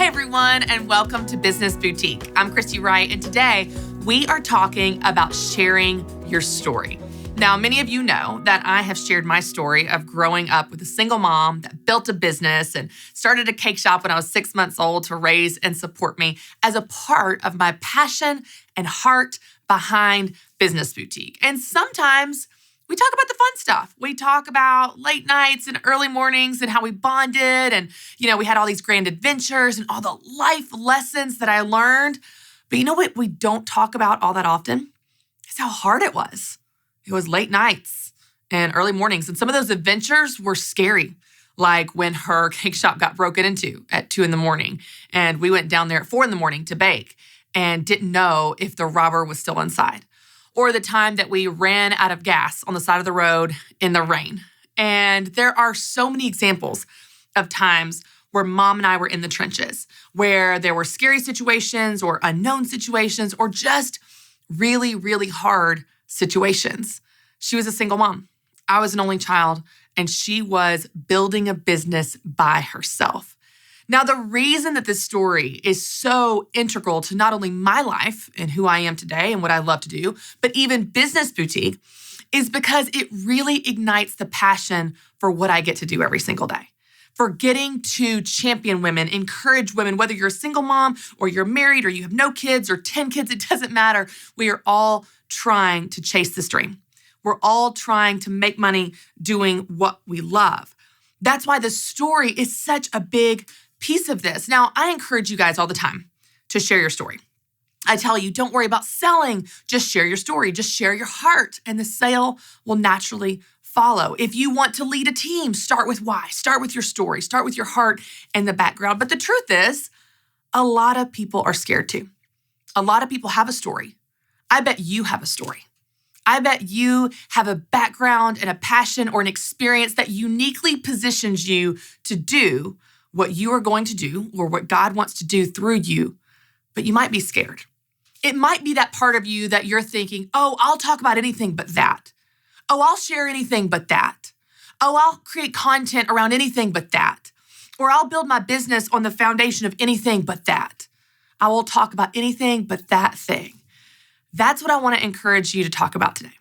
everyone, and welcome to Business Boutique. I'm Christy Wright, and today we are talking about sharing your story. Now, many of you know that I have shared my story of growing up with a single mom that built a business and started a cake shop when I was 6 months old to raise and support me as a part of my passion and heart behind Business Boutique. And sometimes we talk about the fun stuff. We talk about late nights and early mornings and how we bonded and, we had all these grand adventures and all the life lessons that I learned. But you know what we don't talk about all that often? Is how hard it was. It was late nights and early mornings. And some of those adventures were scary, like when her cake shop got broken into at 2 a.m. and we went down there at 4 a.m. to bake and didn't know if the robber was still inside. Or the time that we ran out of gas on the side of the road in the rain. And there are so many examples of times where mom and I were in the trenches, where there were scary situations or unknown situations or just really, really hard situations. She was a single mom. I was an only child, and she was building a business by herself. Now, the reason that this story is so integral to not only my life and who I am today and what I love to do, but even Business Boutique is because it really ignites the passion for what I get to do every single day. For getting to champion women, encourage women, whether you're a single mom or you're married or you have no kids or 10 kids, it doesn't matter. We are all trying to chase this dream. We're all trying to make money doing what we love. That's why the story is such a big piece of this. Now, I encourage you guys all the time to share your story. I tell you, don't worry about selling. Just share your story. Just share your heart, and the sale will naturally follow. If you want to lead a team, start with why. Start with your story. Start with your heart and the background. But the truth is, a lot of people are scared too. A lot of people have a story. I bet you have a story. I bet you have a background and a passion or an experience that uniquely positions you to do what you are going to do or what God wants to do through you, but you might be scared. It might be that part of you that you're thinking, oh, I'll talk about anything but that. Oh, I'll share anything but that. Oh, I'll create content around anything but that. Or I'll build my business on the foundation of anything but that. I will talk about anything but that thing. That's what I want to encourage you to talk about today.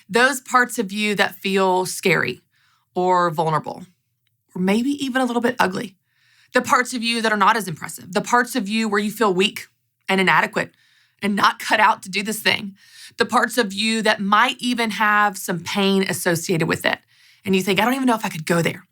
Those parts of you that feel scary or vulnerable, or maybe even a little bit ugly. The parts of you that are not as impressive. The parts of you where you feel weak and inadequate and not cut out to do this thing. The parts of you that might even have some pain associated with it. And you think, I don't even know if I could go there.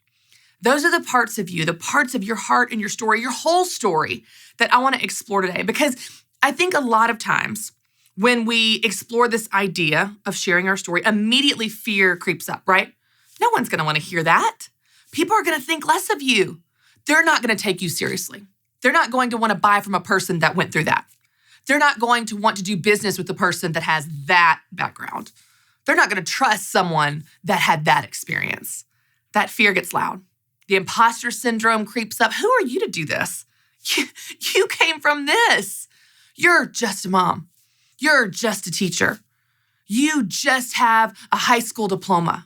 Those are the parts of you, the parts of your heart and your story, your whole story that I want to explore today. Because I think a lot of times when we explore this idea of sharing our story, immediately fear creeps up, right? No one's going to want to hear that. People are going to think less of you. They're not going to take you seriously. They're not going to want to buy from a person that went through that. They're not going to want to do business with the person that has that background. They're not going to trust someone that had that experience. That fear gets loud. The imposter syndrome creeps up. Who are you to do this? You came from this. You're just a mom. You're just a teacher. You just have a high school diploma.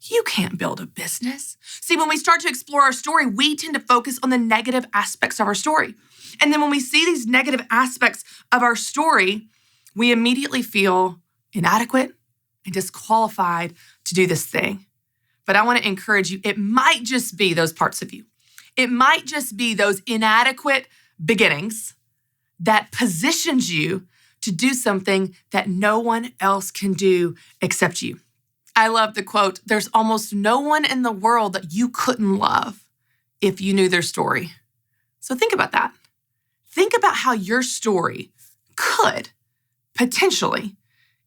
You can't build a business. See, when we start to explore our story, we tend to focus on the negative aspects of our story. And then when we see these negative aspects of our story, we immediately feel inadequate and disqualified to do this thing. But I want to encourage you, it might just be those parts of you. It might just be those inadequate beginnings that positions you to do something that no one else can do except you. I love the quote, there's almost no one in the world that you couldn't love if you knew their story. So think about that. Think about how your story could potentially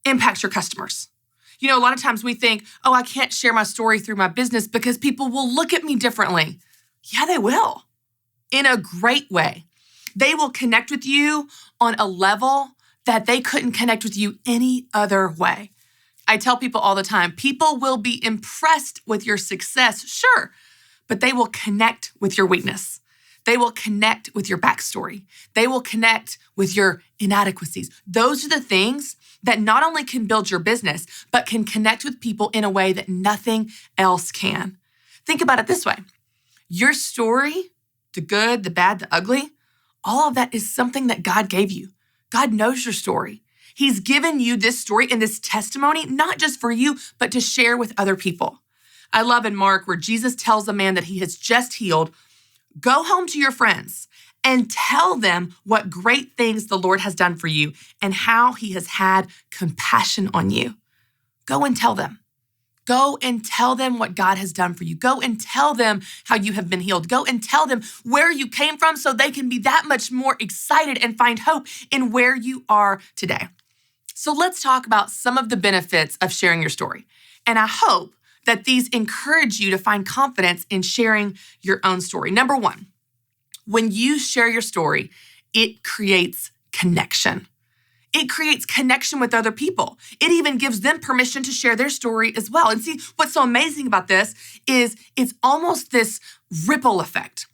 impact your customers. A lot of times we think, oh, I can't share my story through my business because people will look at me differently. Yeah, they will. In a great way. They will connect with you on a level that they couldn't connect with you any other way. I tell people all the time, people will be impressed with your success, sure, but they will connect with your weakness. They will connect with your backstory. They will connect with your inadequacies. Those are the things that not only can build your business, but can connect with people in a way that nothing else can. Think about it this way. Your story, the good, the bad, the ugly, all of that is something that God gave you. God knows your story. He's given you this story and this testimony, not just for you, but to share with other people. I love in Mark where Jesus tells a man that he has just healed, go home to your friends and tell them what great things the Lord has done for you and how he has had compassion on you. Go and tell them. Go and tell them what God has done for you. Go and tell them how you have been healed. Go and tell them where you came from so they can be that much more excited and find hope in where you are today. So let's talk about some of the benefits of sharing your story. And I hope that these encourage you to find confidence in sharing your own story. Number one, when you share your story, it creates connection. It creates connection with other people. It even gives them permission to share their story as well. And see, what's so amazing about this is it's almost this ripple effect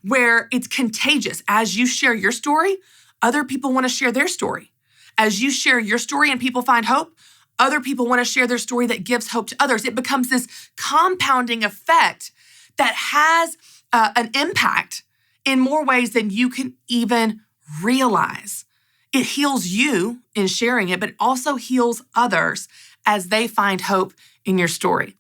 where it's contagious. As you share your story, other people want to share their story. As you share your story and people find hope, other people want to share their story that gives hope to others. It becomes this compounding effect that has an impact in more ways than you can even realize. It heals you in sharing it, but it also heals others as they find hope in your story.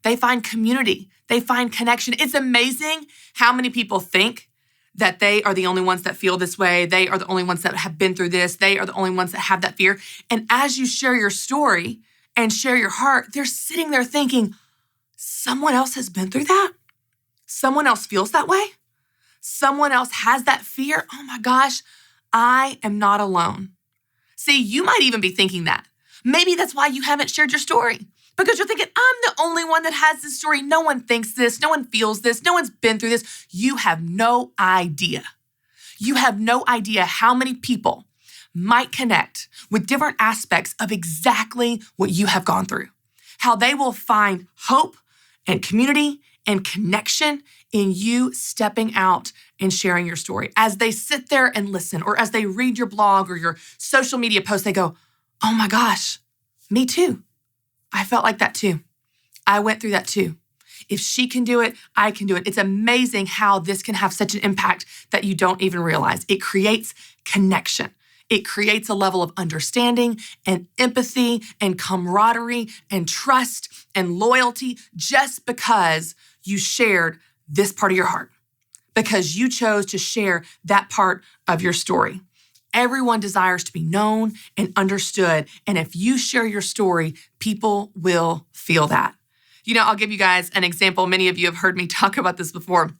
They find community. They find connection. It's amazing how many people think that they are the only ones that feel this way. They are the only ones that have been through this. They are the only ones that have that fear. And as you share your story and share your heart, they're sitting there thinking, someone else has been through that? Someone else feels that way? Someone else has that fear? Oh my gosh, I am not alone. See, you might even be thinking that. Maybe that's why you haven't shared your story. Because you're thinking, I'm the only one that has this story. No one thinks this. No one feels this. No one's been through this. You have no idea. You have no idea how many people might connect with different aspects of exactly what you have gone through. How they will find hope and community and connection in you stepping out and sharing your story. As they sit there and listen, or as they read your blog or your social media post, they go, oh my gosh, me too. I felt like that too. I went through that too. If she can do it, I can do it. It's amazing how this can have such an impact that you don't even realize. It creates connection. It creates a level of understanding and empathy and camaraderie and trust and loyalty just because you shared this part of your heart, because you chose to share that part of your story. Everyone desires to be known and understood. And if you share your story, people will feel that. You know, I'll give you guys an example. Many of you have heard me talk about this before,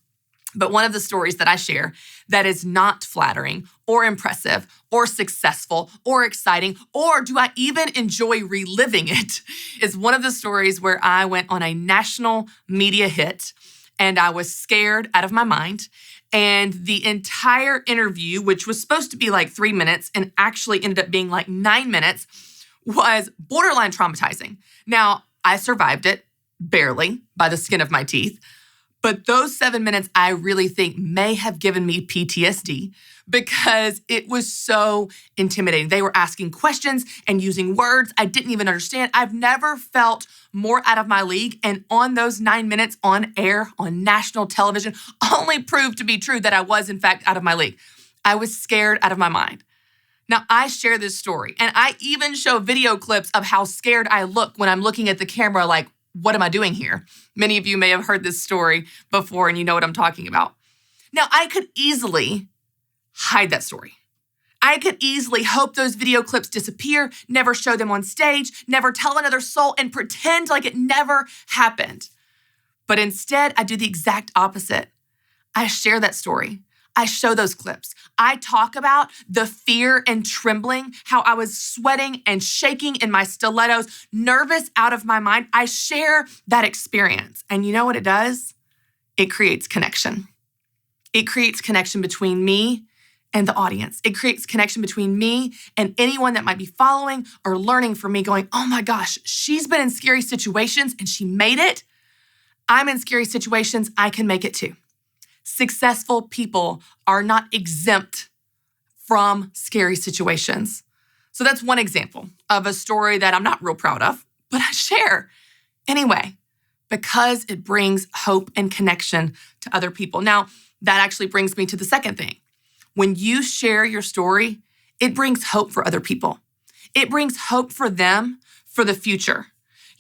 but one of the stories that I share that is not flattering or impressive or successful or exciting, or do I even enjoy reliving it, is one of the stories where I went on a national media hit and I was scared out of my mind. And the entire interview, which was supposed to be like 3 minutes and actually ended up being like 9 minutes, was borderline traumatizing. Now, I survived it barely by the skin of my teeth, but those 7 minutes I really think may have given me PTSD because it was so intimidating. They were asking questions and using words I didn't even understand. I've never felt more out of my league. And on those 9 minutes on air, on national television, only proved to be true that I was in fact out of my league. I was scared out of my mind. Now, I share this story and I even show video clips of how scared I look when I'm looking at the camera like, what am I doing here? Many of you may have heard this story before and you know what I'm talking about. Now, I could easily hide that story. I could easily hope those video clips disappear, never show them on stage, never tell another soul, and pretend like it never happened. But instead, I do the exact opposite. I share that story. I show those clips. I talk about the fear and trembling, how I was sweating and shaking in my stilettos, nervous out of my mind. I share that experience. And you know what it does? It creates connection. It creates connection between me and the audience. It creates connection between me and anyone that might be following or learning from me going, oh my gosh, she's been in scary situations and she made it. I'm in scary situations. I can make it too. Successful people are not exempt from scary situations. So that's one example of a story that I'm not real proud of, but I share anyway, because it brings hope and connection to other people. Now, that actually brings me to the second thing. When you share your story, it brings hope for other people. It brings hope for them for the future.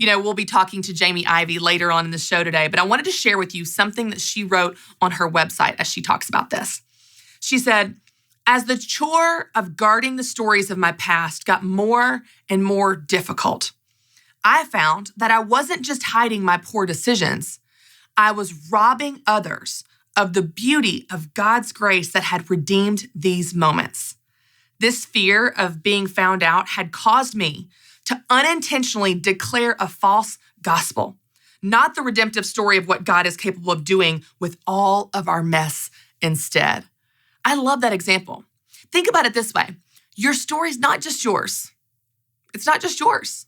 We'll be talking to Jamie Ivey later on in the show today, but I wanted to share with you something that she wrote on her website as she talks about this. She said, as the chore of guarding the stories of my past got more and more difficult, I found that I wasn't just hiding my poor decisions. I was robbing others of the beauty of God's grace that had redeemed these moments. This fear of being found out had caused me to unintentionally declare a false gospel, not the redemptive story of what God is capable of doing with all of our mess instead. I love that example. Think about it this way. Your story is not just yours. It's not just yours.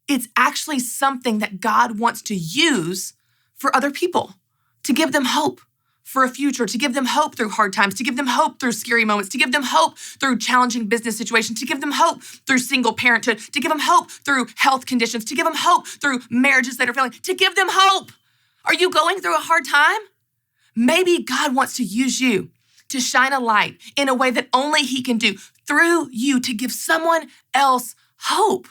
It's actually something that God wants to use for other people, to give them hope for a future, to give them hope through hard times, to give them hope through scary moments, to give them hope through challenging business situations, to give them hope through single parenthood, to give them hope through health conditions, to give them hope through marriages that are failing, to give them hope. Are you going through a hard time? Maybe God wants to use you to shine a light in a way that only He can do through you to give someone else hope.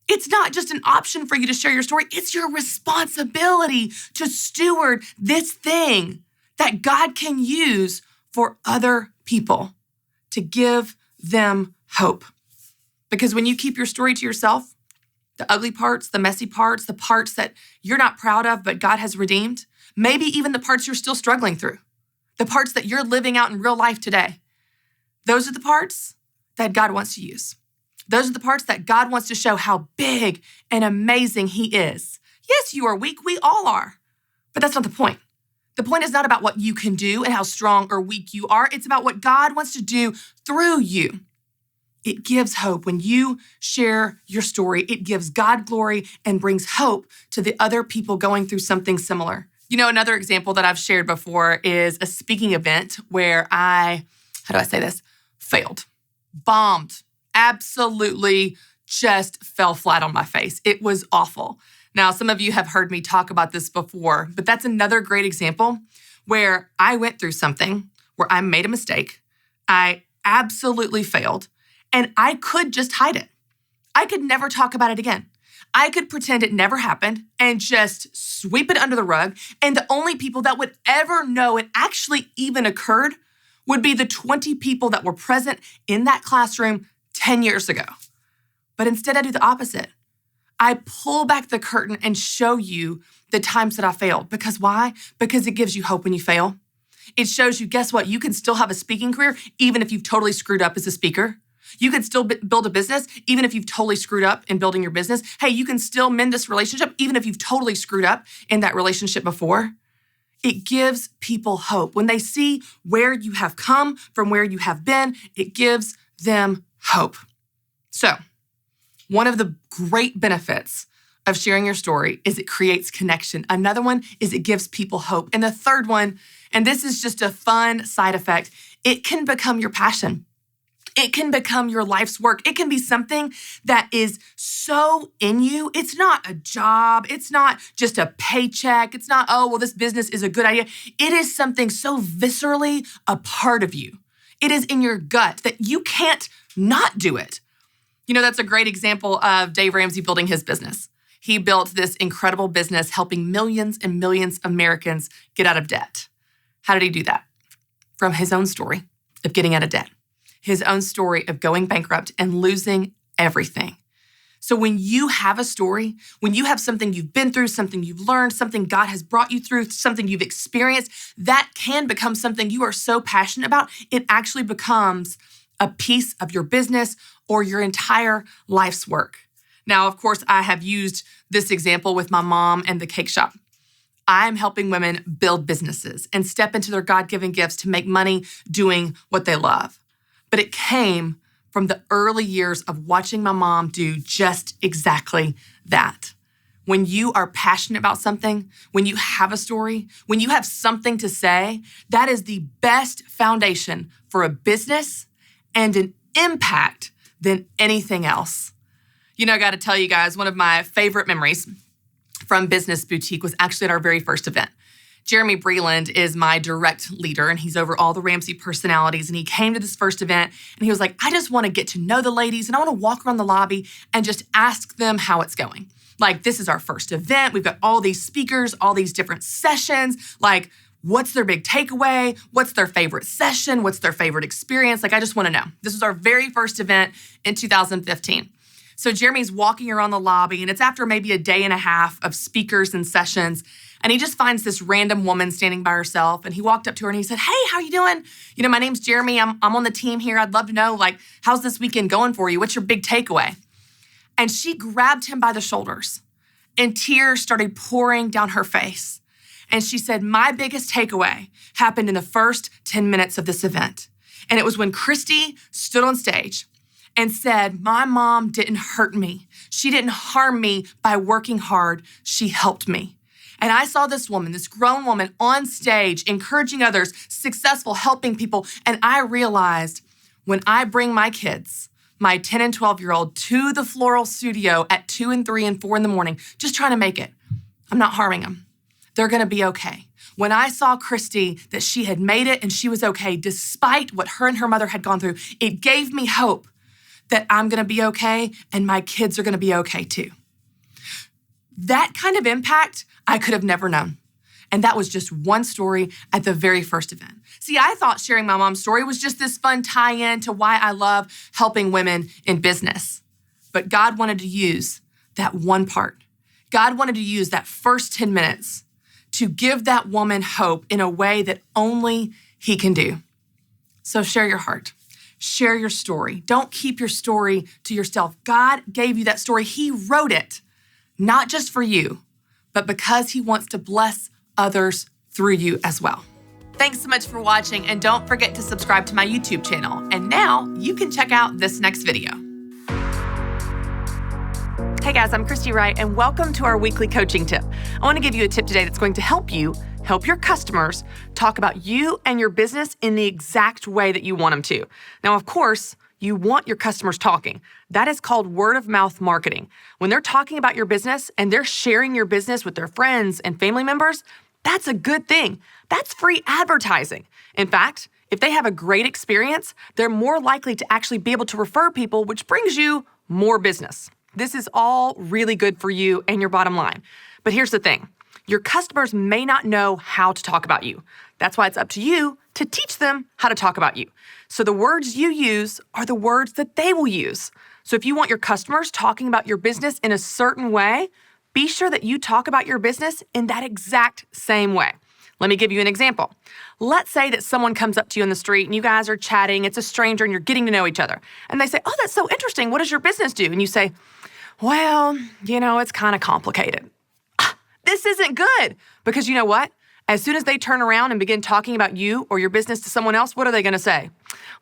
It's not just an option for you to share your story. It's your responsibility to steward this thing that God can use for other people, to give them hope. Because when you keep your story to yourself, the ugly parts, the messy parts, the parts that you're not proud of but God has redeemed, maybe even the parts you're still struggling through, the parts that you're living out in real life today, those are the parts that God wants to use. Those are the parts that God wants to show how big and amazing He is. Yes, you are weak. We all are. But that's not the point. The point is not about what you can do and how strong or weak you are. It's about what God wants to do through you. It gives hope. When you share your story, it gives God glory and brings hope to the other people going through something similar. Another example that I've shared before is a speaking event where failed, bombed, absolutely just fell flat on my face. It was awful. Now, some of you have heard me talk about this before, but that's another great example where I went through something where I made a mistake. I absolutely failed, and I could just hide it. I could never talk about it again. I could pretend it never happened and just sweep it under the rug, and the only people that would ever know it actually even occurred would be the 20 people that were present in that classroom 10 years ago. But instead, I do the opposite. I pull back the curtain and show you the times that I failed. Because why? Because it gives you hope when you fail. It shows you, guess what? You can still have a speaking career even if you've totally screwed up as a speaker. You can still build a business even if you've totally screwed up in building your business. Hey, you can still mend this relationship even if you've totally screwed up in that relationship before. It gives people hope. When they see where you have come from where you have been, it gives them hope. So, one of the great benefits of sharing your story is it creates connection. Another one is it gives people hope. And the third one, and this is just a fun side effect, it can become your passion. It can become your life's work. It can be something that is so in you. It's not a job. It's not just a paycheck. It's not, this business is a good idea. It is something so viscerally a part of you. It is in your gut that you can't not do it. That's a great example of Dave Ramsey building his business. He built this incredible business helping millions and millions of Americans get out of debt. How did he do that? From his own story of getting out of debt, his own story of going bankrupt and losing everything. So when you have a story, when you have something you've been through, something you've learned, something God has brought you through, something you've experienced, that can become something you are so passionate about, it actually becomes a piece of your business or your entire life's work. Now, of course, I have used this example with my mom and the cake shop. I'm helping women build businesses and step into their God-given gifts to make money doing what they love. But it came from the early years of watching my mom do just exactly that. When you are passionate about something, when you have a story, when you have something to say, that is the best foundation for a business and an impact than anything else. I got to tell you guys, one of my favorite memories from Business Boutique was actually at our very first event. Jeremy Breland is my direct leader, and he's over all the Ramsey personalities. And he came to this first event, and he was like, I just want to get to know the ladies, and I want to walk around the lobby and just ask them how it's going. Like, this is our first event. We've got all these speakers, all these different sessions. Like, what's their big takeaway? What's their favorite session? What's their favorite experience? Like, I just want to know. This was our very first event in 2015. So Jeremy's walking around the lobby, and it's after maybe a day and a half of speakers and sessions. And he just finds this random woman standing by herself. And he walked up to her and he said, hey, how you doing? You know, my name's Jeremy. I'm on the team here. I'd love to know, like, how's this weekend going for you? What's your big takeaway? And she grabbed him by the shoulders and tears started pouring down her face. And she said, my biggest takeaway happened in the first 10 minutes of this event. And it was when Christy stood on stage and said, my mom didn't hurt me. She didn't harm me by working hard. She helped me. And I saw this woman, this grown woman on stage, encouraging others, successful, helping people. And I realized when I bring my kids, my 10 and 12-year-old, to the floral studio at 2 and 3 and 4 in the morning, just trying to make it, I'm not harming them. They're going to be okay. When I saw Christy, that she had made it and she was okay, despite what her and her mother had gone through, it gave me hope that I'm going to be okay and my kids are going to be okay too. That kind of impact I could have never known. And that was just one story at the very first event. See, I thought sharing my mom's story was just this fun tie-in to why I love helping women in business. But God wanted to use that one part. God wanted to use that first 10 minutes to give that woman hope in a way that only He can do. So share your heart. Share your story. Don't keep your story to yourself. God gave you that story. He wrote it, not just for you, but because He wants to bless others through you as well. Thanks so much for watching, and don't forget to subscribe to my YouTube channel. And now you can check out this next video. Hey guys, I'm Christy Wright, and welcome to our weekly coaching tip. I want to give you a tip today that's going to help you help your customers talk about you and your business in the exact way that you want them to. Now, of course, you want your customers talking. That is called word of mouth marketing. When they're talking about your business and they're sharing your business with their friends and family members, that's a good thing. That's free advertising. In fact, if they have a great experience, they're more likely to actually be able to refer people, which brings you more business. This is all really good for you and your bottom line. But here's the thing. Your customers may not know how to talk about you. That's why it's up to you to teach them how to talk about you. So the words you use are the words that they will use. So if you want your customers talking about your business in a certain way, be sure that you talk about your business in that exact same way. Let me give you an example. Let's say that someone comes up to you in the street and you guys are chatting, it's a stranger and you're getting to know each other. And they say, oh, that's so interesting. What does your business do? And you say, well, it's kind of complicated. This isn't good because you know what? As soon as they turn around and begin talking about you or your business to someone else, what are they going to say?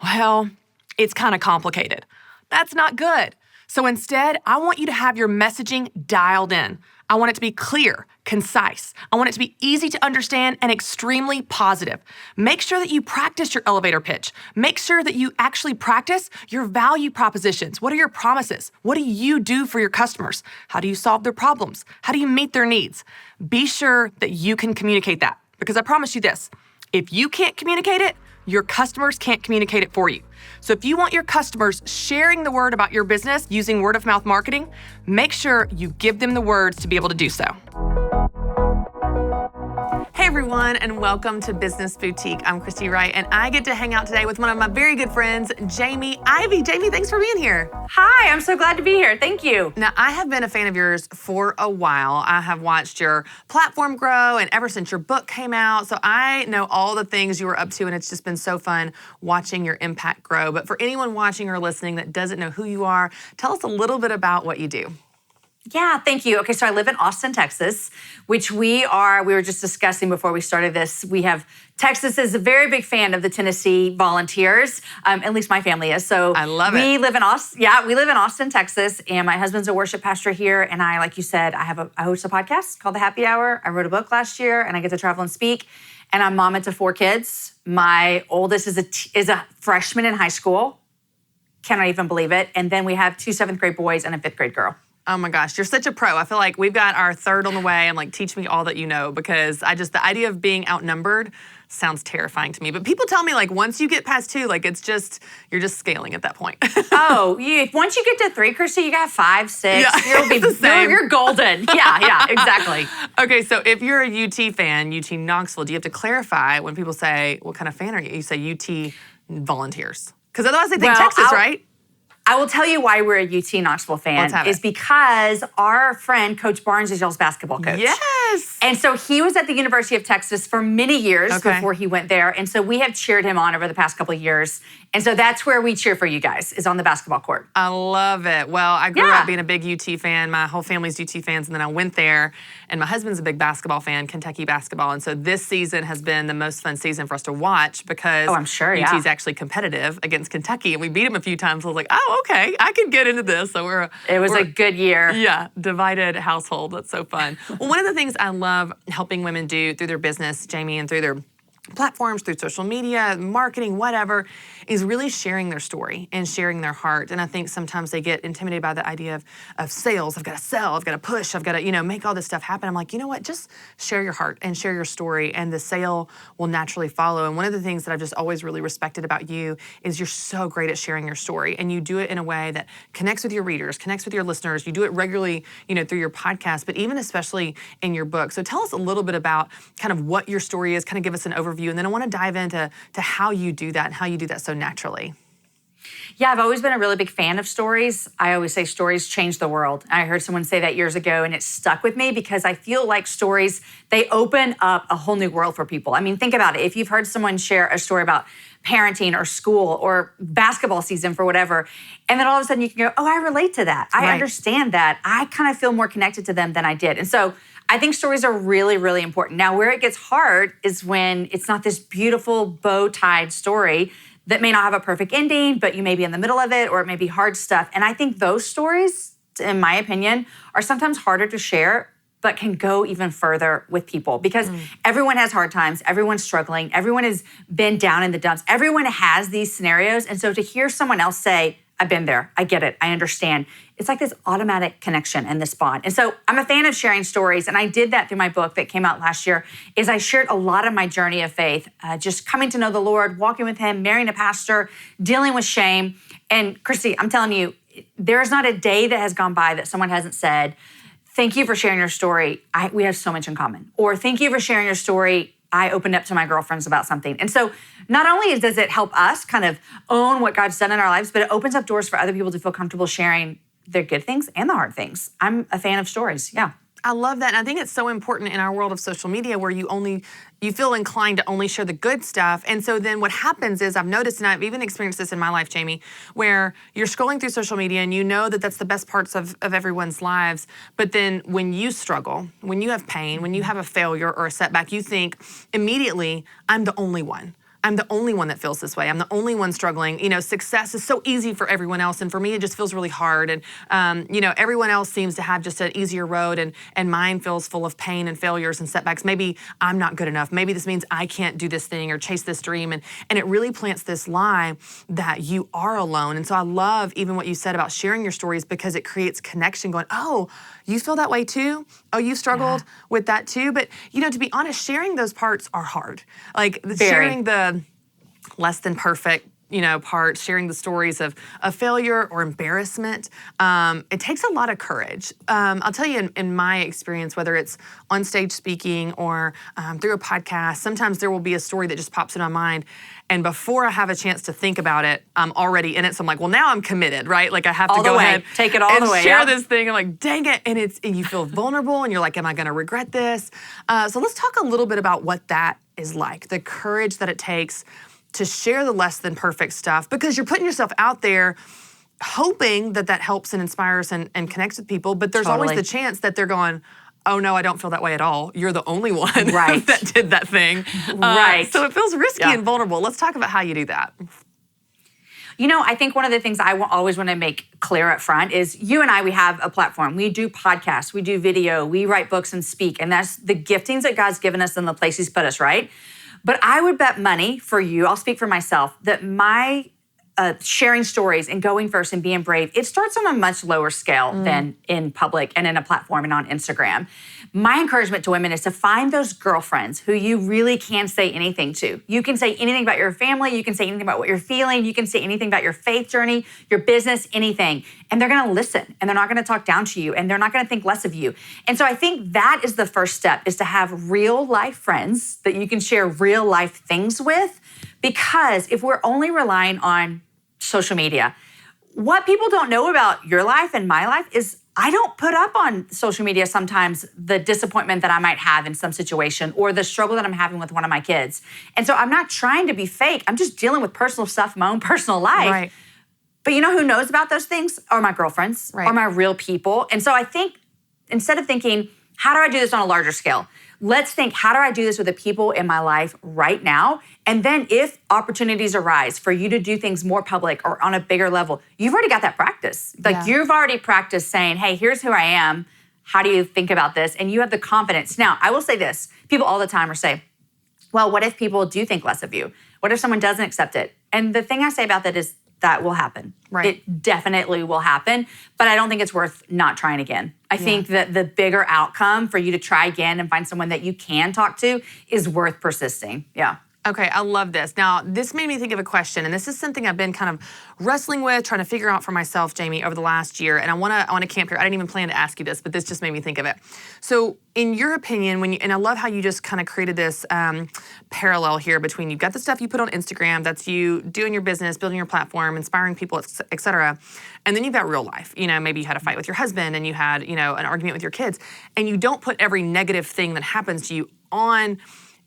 Well, it's kind of complicated. That's not good. So instead, I want you to have your messaging dialed in. I want it to be clear, concise. I want it to be easy to understand and extremely positive. Make sure that you practice your elevator pitch. Make sure that you actually practice your value propositions. What are your promises? What do you do for your customers? How do you solve their problems? How do you meet their needs? Be sure that you can communicate that, because I promise you this, if you can't communicate it, your customers can't communicate it for you. So if you want your customers sharing the word about your business using word of mouth marketing, make sure you give them the words to be able to do so. Hey everyone, and welcome to Business Boutique. I'm Christy Wright, and I get to hang out today with one of my very good friends, Jamie Ivey. Jamie, thanks for being here. Hi, I'm so glad to be here. Thank you. Now, I have been a fan of yours for a while. I have watched your platform grow, and ever since your book came out, so I know all the things you were up to, and it's just been so fun watching your impact grow. But for anyone watching or listening that doesn't know who you are, tell us a little bit about what you do. Yeah, thank you. Okay, so I live in Austin, Texas, which we were just discussing before we started this. Texas is a very big fan of the Tennessee Volunteers. At least my family is. So I love it. We live in Austin, Texas, and my husband's a worship pastor here. And I, like you said, I host a podcast called The Happy Hour. I wrote a book last year, and I get to travel and speak. And I'm mom to 4 kids. My oldest is a freshman in high school. Cannot even believe it. And then we have 2 7th grade boys and a 5th grade girl. Oh my gosh, you're such a pro. I feel like we've got our third on the way and like teach me all that you know, because the idea of being outnumbered sounds terrifying to me. But people tell me like once you get past 2, like you're just scaling at that point. Once you get to 3, Christy, you got 5, 6. Yeah, You're golden. Yeah, exactly. Okay, so if you're a UT fan, UT Knoxville, do you have to clarify when people say, what kind of fan are you? You say UT Volunteers. Because otherwise they think Texas, right? I will tell you why we're a UT Knoxville fan is because our friend, Coach Barnes, is y'all's basketball coach. Yes. And so he was at the University of Texas for many years before he went there. And so we have cheered him on over the past couple of years. And so that's where we cheer for you guys, is on the basketball court. I love it. Well, I grew up being a big UT fan. My whole family's UT fans. And then I went there, and my husband's a big basketball fan, Kentucky basketball. And so this season has been the most fun season for us to watch because I'm sure, UT's actually competitive against Kentucky. And we beat them a few times. I was like, oh, okay, I can get into this. So it was a good year. Yeah, divided household. That's so fun. Well, one of the things I love helping women do through their business, Jamie, and through their platforms, through social media, marketing, whatever, is really sharing their story and sharing their heart. And I think sometimes they get intimidated by the idea of sales. I've got to sell, I've got to push, I've got to, make all this stuff happen. I'm like, you know what? Just share your heart and share your story, and the sale will naturally follow. And one of the things that I've just always really respected about you is you're so great at sharing your story, and you do it in a way that connects with your readers, connects with your listeners. You do it regularly, through your podcast, but even especially in your book. So tell us a little bit about kind of what your story is, kind of give us an overview, and then I want to dive into how you do that and how you do that so naturally. Yeah, I've always been a really big fan of stories. I always say stories change the world. I heard someone say that years ago, and it stuck with me because I feel like stories, they open up a whole new world for people. I mean, think about it. If you've heard someone share a story about parenting or school or basketball season for whatever, and then all of a sudden you can go, oh, I relate to that. I understand that. I kind of feel more connected to them than I did. And so I think stories are really, really important. Now, where it gets hard is when it's not this beautiful bow-tied story that may not have a perfect ending, but you may be in the middle of it, or it may be hard stuff. And I think those stories, in my opinion, are sometimes harder to share, but can go even further with people because everyone has hard times, everyone's struggling, everyone has been down in the dumps, everyone has these scenarios. And so to hear someone else say, I've been there, I get it, I understand, it's like this automatic connection and this bond. And so I'm a fan of sharing stories, and I did that through my book that came out last year, is I shared a lot of my journey of faith, just coming to know the Lord, walking with him, marrying a pastor, dealing with shame. And Christy, I'm telling you, there's not a day that has gone by that someone hasn't said, thank you for sharing your story. We have so much in common. Or thank you for sharing your story. I opened up to my girlfriends about something. And so not only does it help us kind of own what God's done in our lives, but it opens up doors for other people to feel comfortable sharing their good things and the hard things. I'm a fan of stories. Yeah. I love that. And I think it's so important in our world of social media where you feel inclined to only share the good stuff. And so then what happens is I've noticed, and I've even experienced this in my life, Jamie, where you're scrolling through social media and you know that that's the best parts of everyone's lives. But then when you struggle, when you have pain, when you have a failure or a setback, you think immediately, I'm the only one. I'm the only one that feels this way. I'm the only one struggling. Success is so easy for everyone else. And for me, it just feels really hard. And, everyone else seems to have just an easier road and mine feels full of pain and failures and setbacks. Maybe I'm not good enough. Maybe this means I can't do this thing or chase this dream. And it really plants this lie that you are alone. And so I love even what you said about sharing your stories because it creates connection going, oh, you feel that way too? Oh, you struggled with that too? But, to be honest, sharing those parts are hard. Like sharing the less than perfect, parts, sharing the stories of failure or embarrassment. It takes a lot of courage. I'll tell you in my experience, whether it's on stage speaking or through a podcast, sometimes there will be a story that just pops in my mind. And before I have a chance to think about it, I'm already in it. So I'm like, well, now I'm committed, right? Like I have to go ahead, take it all the way, share this thing. I'm like, dang it. And you feel vulnerable and you're like, am I going to regret this? So let's talk a little bit about what that is like, the courage that it takes to share the less than perfect stuff, because you're putting yourself out there hoping that helps and inspires and connects with people. But there's always the chance that they're going, oh no, I don't feel that way at all. You're the only one that did that thing. So it feels risky and vulnerable. Let's talk about how you do that. I think one of the things I always want to make clear up front is you and I, we have a platform. We do podcasts, we do video, we write books and speak. And that's the giftings that God's given us in the place he's put us, right? But I would bet money for you, I'll speak for myself, that my sharing stories and going first and being brave, it starts on a much lower scale than in public and in a platform and on Instagram. My encouragement to women is to find those girlfriends who you really can say anything to. You can say anything about your family. You can say anything about what you're feeling. You can say anything about your faith journey, your business, anything. And they're going to listen, and they're not going to talk down to you, and they're not going to think less of you. And so I think that is the first step, is to have real life friends that you can share real life things with. Because if we're only relying on social media, what people don't know about your life and my life is I don't put up on social media sometimes the disappointment that I might have in some situation or the struggle that I'm having with one of my kids. And so I'm not trying to be fake. I'm just dealing with personal stuff in my own personal life. Right. But you know who knows about those things? Are my girlfriends, are my real people. And so I think instead of thinking, how do I do this on a larger scale? Let's think, how do I do this with the people in my life right now? And then if opportunities arise for you to do things more public or on a bigger level, you've already got that practice. Like you've already practiced saying, hey, here's who I am. How do you think about this? And you have the confidence. Now, I will say this. People all the time are saying, well, what if people do think less of you? What if someone doesn't accept it? And the thing I say about that is that will happen. Right. It definitely will happen, but I don't think it's worth not trying again. I think that the bigger outcome for you to try again and find someone that you can talk to is worth persisting. Yeah. Okay, I love this. Now, this made me think of a question, and this is something I've been kind of wrestling with, trying to figure out for myself, Jamie, over the last year. And I want to camp here. I didn't even plan to ask you this, but this just made me think of it. So, in your opinion, and I love how you just kind of created this parallel here between you've got the stuff you put on Instagram, that's you doing your business, building your platform, inspiring people, et cetera. And then you've got real life. You know, maybe you had a fight with your husband, and you had, an argument with your kids, and you don't put every negative thing that happens to you on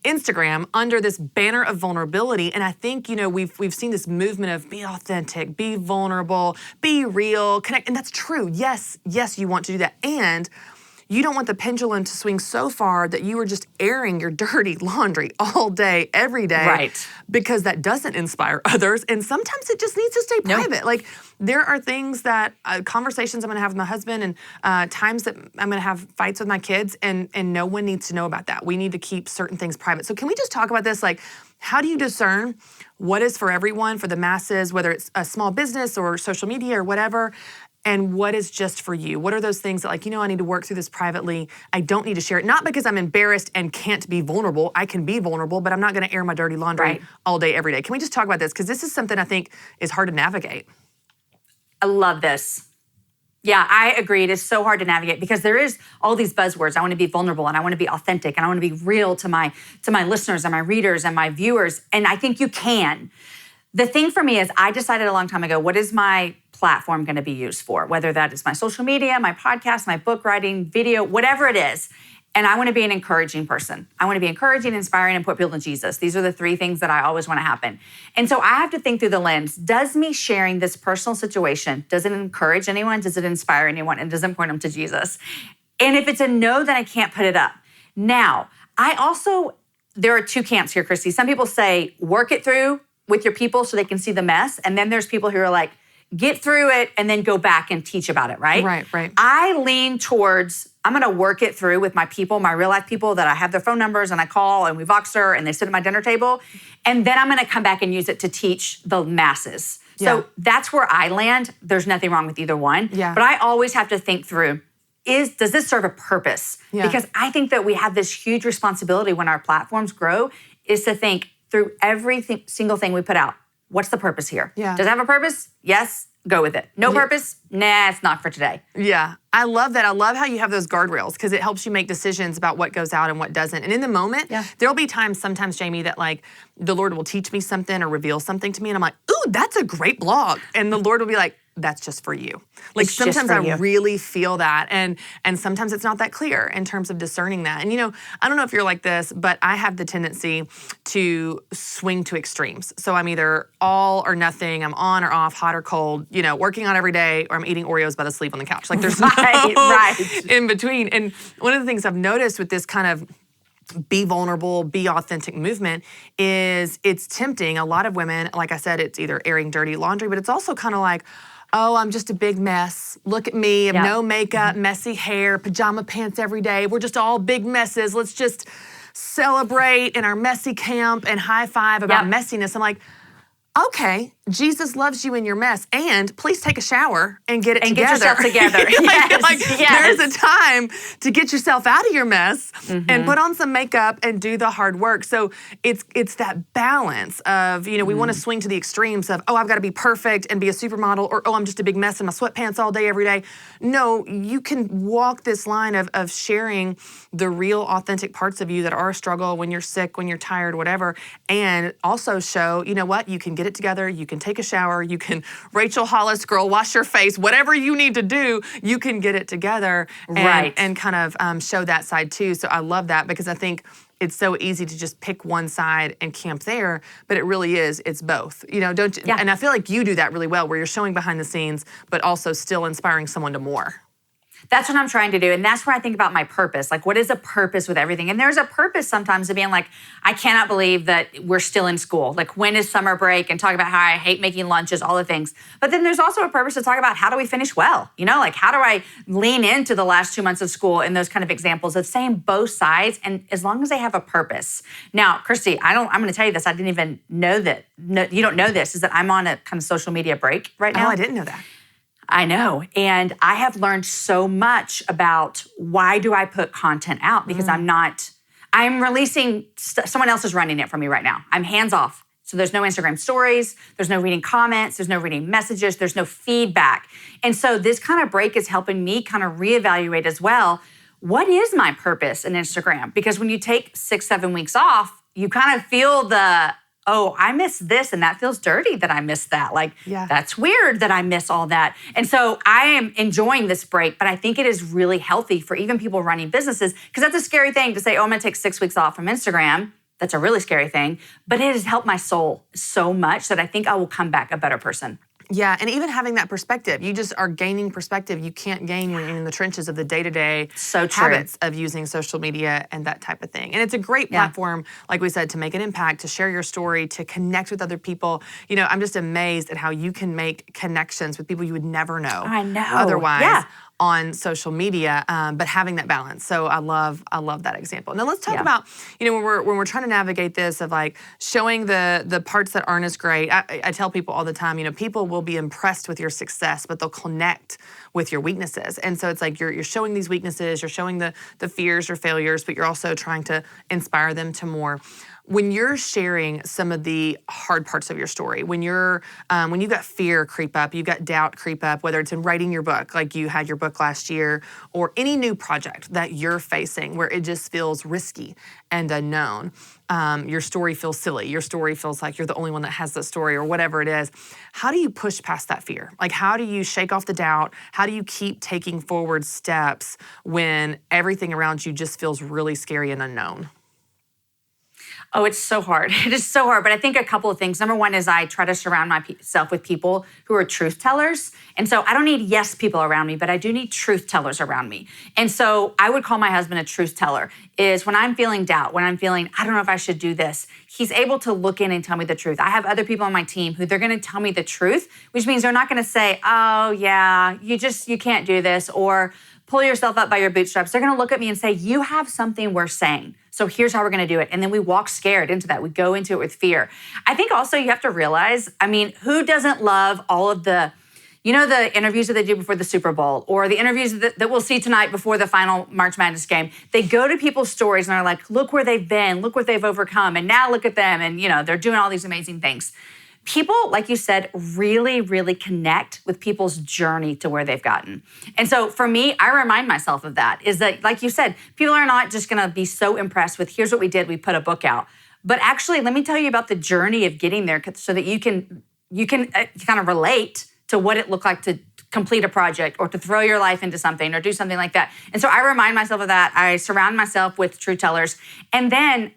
Instagram under this banner of vulnerability. And I think, we've seen this movement of be authentic, be vulnerable, be real, connect. And that's true. Yes, you want to do that. And you don't want the pendulum to swing so far that you are just airing your dirty laundry all day, every day. Right. Because that doesn't inspire others. And sometimes it just needs to stay private. Like there are things that, conversations I'm going to have with my husband and times that I'm going to have fights with my kids and no one needs to know about that. We need to keep certain things private. So can we just talk about this? Like, how do you discern what is for everyone, for the masses, whether it's a small business or social media or whatever, and what is just for you? What are those things that I need to work through this privately. I don't need to share it. Not because I'm embarrassed and can't be vulnerable. I can be vulnerable, but I'm not going to air my dirty laundry all day, every day. Can we just talk about this? Because this is something I think is hard to navigate. I love this. Yeah, I agree. It is so hard to navigate because there is all these buzzwords. I want to be vulnerable and I want to be authentic and I want to be real to my listeners and my readers and my viewers. And I think you can. The thing for me is I decided a long time ago, what is my platform going to be used for? Whether that is my social media, my podcast, my book writing, video, whatever it is. And I want to be an encouraging person. I want to be encouraging, inspiring, and put people in Jesus. These are the three things that I always want to happen. And so I have to think through the lens, does me sharing this personal situation, does it encourage anyone? Does it inspire anyone? And does it point them to Jesus? And if it's a no, then I can't put it up. Now, there are two camps here, Christy. Some people say, work it through with your people so they can see the mess. And then there's people who are like, get through it and then go back and teach about it, right? Right. I lean towards, I'm going to work it through with my people, my real life people that I have their phone numbers and I call and we Voxer and they sit at my dinner table. And then I'm going to come back and use it to teach the masses. So that's where I land. There's nothing wrong with either one. Yeah. But I always have to think through, does this serve a purpose? Yeah. Because I think that we have this huge responsibility when our platforms grow is to think through every single thing we put out. What's the purpose here? Yeah. Does it have a purpose? Yes, go with it. No purpose? Nah, it's not for today. Yeah, I love that. I love how you have those guardrails because it helps you make decisions about what goes out and what doesn't. And in the moment, there'll be times sometimes, Jamie, that the Lord will teach me something or reveal something to me and I'm like, ooh, that's a great blog. And the Lord will be like, that's just for you. Sometimes I really feel that. And sometimes it's not that clear in terms of discerning that. And I don't know if you're like this, but I have the tendency to swing to extremes. So I'm either all or nothing. I'm on or off, hot or cold, working out every day, or I'm eating Oreos by the sleeve on the couch. There's no in between. And one of the things I've noticed with this kind of be vulnerable, be authentic movement is it's tempting. A lot of women, like I said, it's either airing dirty laundry, but it's also kind of like, oh, I'm just a big mess. Look at me. I have no makeup, messy hair, pajama pants every day. We're just all big messes. Let's just celebrate in our messy camp and high five about messiness. I'm like, okay, Jesus loves you in your mess, and please take a shower and get it together. Get yourself together. There's a time to get yourself out of your mess and put on some makeup and do the hard work. So it's that balance of, we want to swing to the extremes of, oh, I've got to be perfect and be a supermodel, or, oh, I'm just a big mess in my sweatpants all day, every day. No, you can walk this line of sharing the real, authentic parts of you that are a struggle when you're sick, when you're tired, whatever, and also show, you know what, you can get it together, you can take a shower, you can Rachel Hollis, girl, wash your face, whatever you need to do, you can get it together and kind of show that side too. So I love that, because I think it's so easy to just pick one side and camp there, but it really is, it's both. Don't you? Yeah. And I feel like you do that really well, where you're showing behind the scenes, but also still inspiring someone to more. That's what I'm trying to do. And that's where I think about my purpose. Like, what is a purpose with everything? And there's a purpose sometimes to being like, I cannot believe that we're still in school. Like, when is summer break? And talk about how I hate making lunches, all the things. But then there's also a purpose to talk about, how do we finish well? Like, how do I lean into the last 2 months of school, and those kind of examples of saying both sides, and as long as they have a purpose. Now, Christy, I'm going to tell you this. I didn't even know that. No, you don't know this, is that I'm on a kind of social media break right now. Oh, I didn't know that. I know. And I have learned so much about, why do I put content out? Because I'm releasing, someone else is running it for me right now. I'm hands off. So there's no Instagram stories, there's no reading comments, there's no reading messages, there's no feedback. And so this kind of break is helping me kind of reevaluate as well, what is my purpose in Instagram? Because when you take 6-7 weeks off, you kind of feel oh, I miss this, and that feels dirty that I miss that. Like, That's weird that I miss all that. And so I am enjoying this break, but I think it is really healthy for even people running businesses, because that's a scary thing to say, oh, I'm going to take 6 weeks off from Instagram. That's a really scary thing, but it has helped my soul so much that I think I will come back a better person. Yeah, and even having that perspective, you just are gaining perspective you can't gain when you're in the trenches of the day-to-day habits of using social media and that type of thing. And it's a great platform, like we said, to make an impact, to share your story, to connect with other people. I'm just amazed at how you can make connections with people you would never know otherwise on social media, but having that balance. So I love that example. Now let's talk about, when we're trying to navigate this of like showing the parts that aren't as great. I tell people all the time, people will be impressed with your success, but they'll connect with your weaknesses. And so it's like you're showing these weaknesses, you're showing the fears or failures, but you're also trying to inspire them to more. When you're sharing some of the hard parts of your story, when you've got fear creep up, you've got doubt creep up, whether it's in writing your book, like you had your book last year, or any new project that you're facing where it just feels risky and unknown, your story feels silly, your story feels like you're the only one that has the story, or whatever it is, how do you push past that fear? Like, how do you shake off the doubt? How do you keep taking forward steps when everything around you just feels really scary and unknown? Oh, it's so hard. It is so hard. But I think a couple of things. Number one is I try to surround myself with people who are truth tellers. And so I don't need yes people around me, but I do need truth tellers around me. And so I would call my husband a truth teller, is when I'm feeling doubt, when I'm feeling, I don't know if I should do this, he's able to look in and tell me the truth. I have other people on my team who they're going to tell me the truth, which means they're not going to say, oh yeah, you can't do this, or pull yourself up by your bootstraps. They're going to look at me and say, you have something worth saying. So here's how we're going to do it. And then we walk scared into that. We go into it with fear. I think also you have to realize, who doesn't love all of the interviews that they do before the Super Bowl, or the interviews that we'll see tonight before the final March Madness game? They go to people's stories and are like, look where they've been, look what they've overcome, and now look at them, and they're doing all these amazing things. People, like you said, really, really connect with people's journey to where they've gotten. And so for me, I remind myself of that, is that, like you said, people are not just gonna be so impressed with, here's what we did, we put a book out. But actually, let me tell you about the journey of getting there, so that you can kind of relate to what it looked like to complete a project, or to throw your life into something, or do something like that. And so I remind myself of that. I surround myself with truth tellers. And then,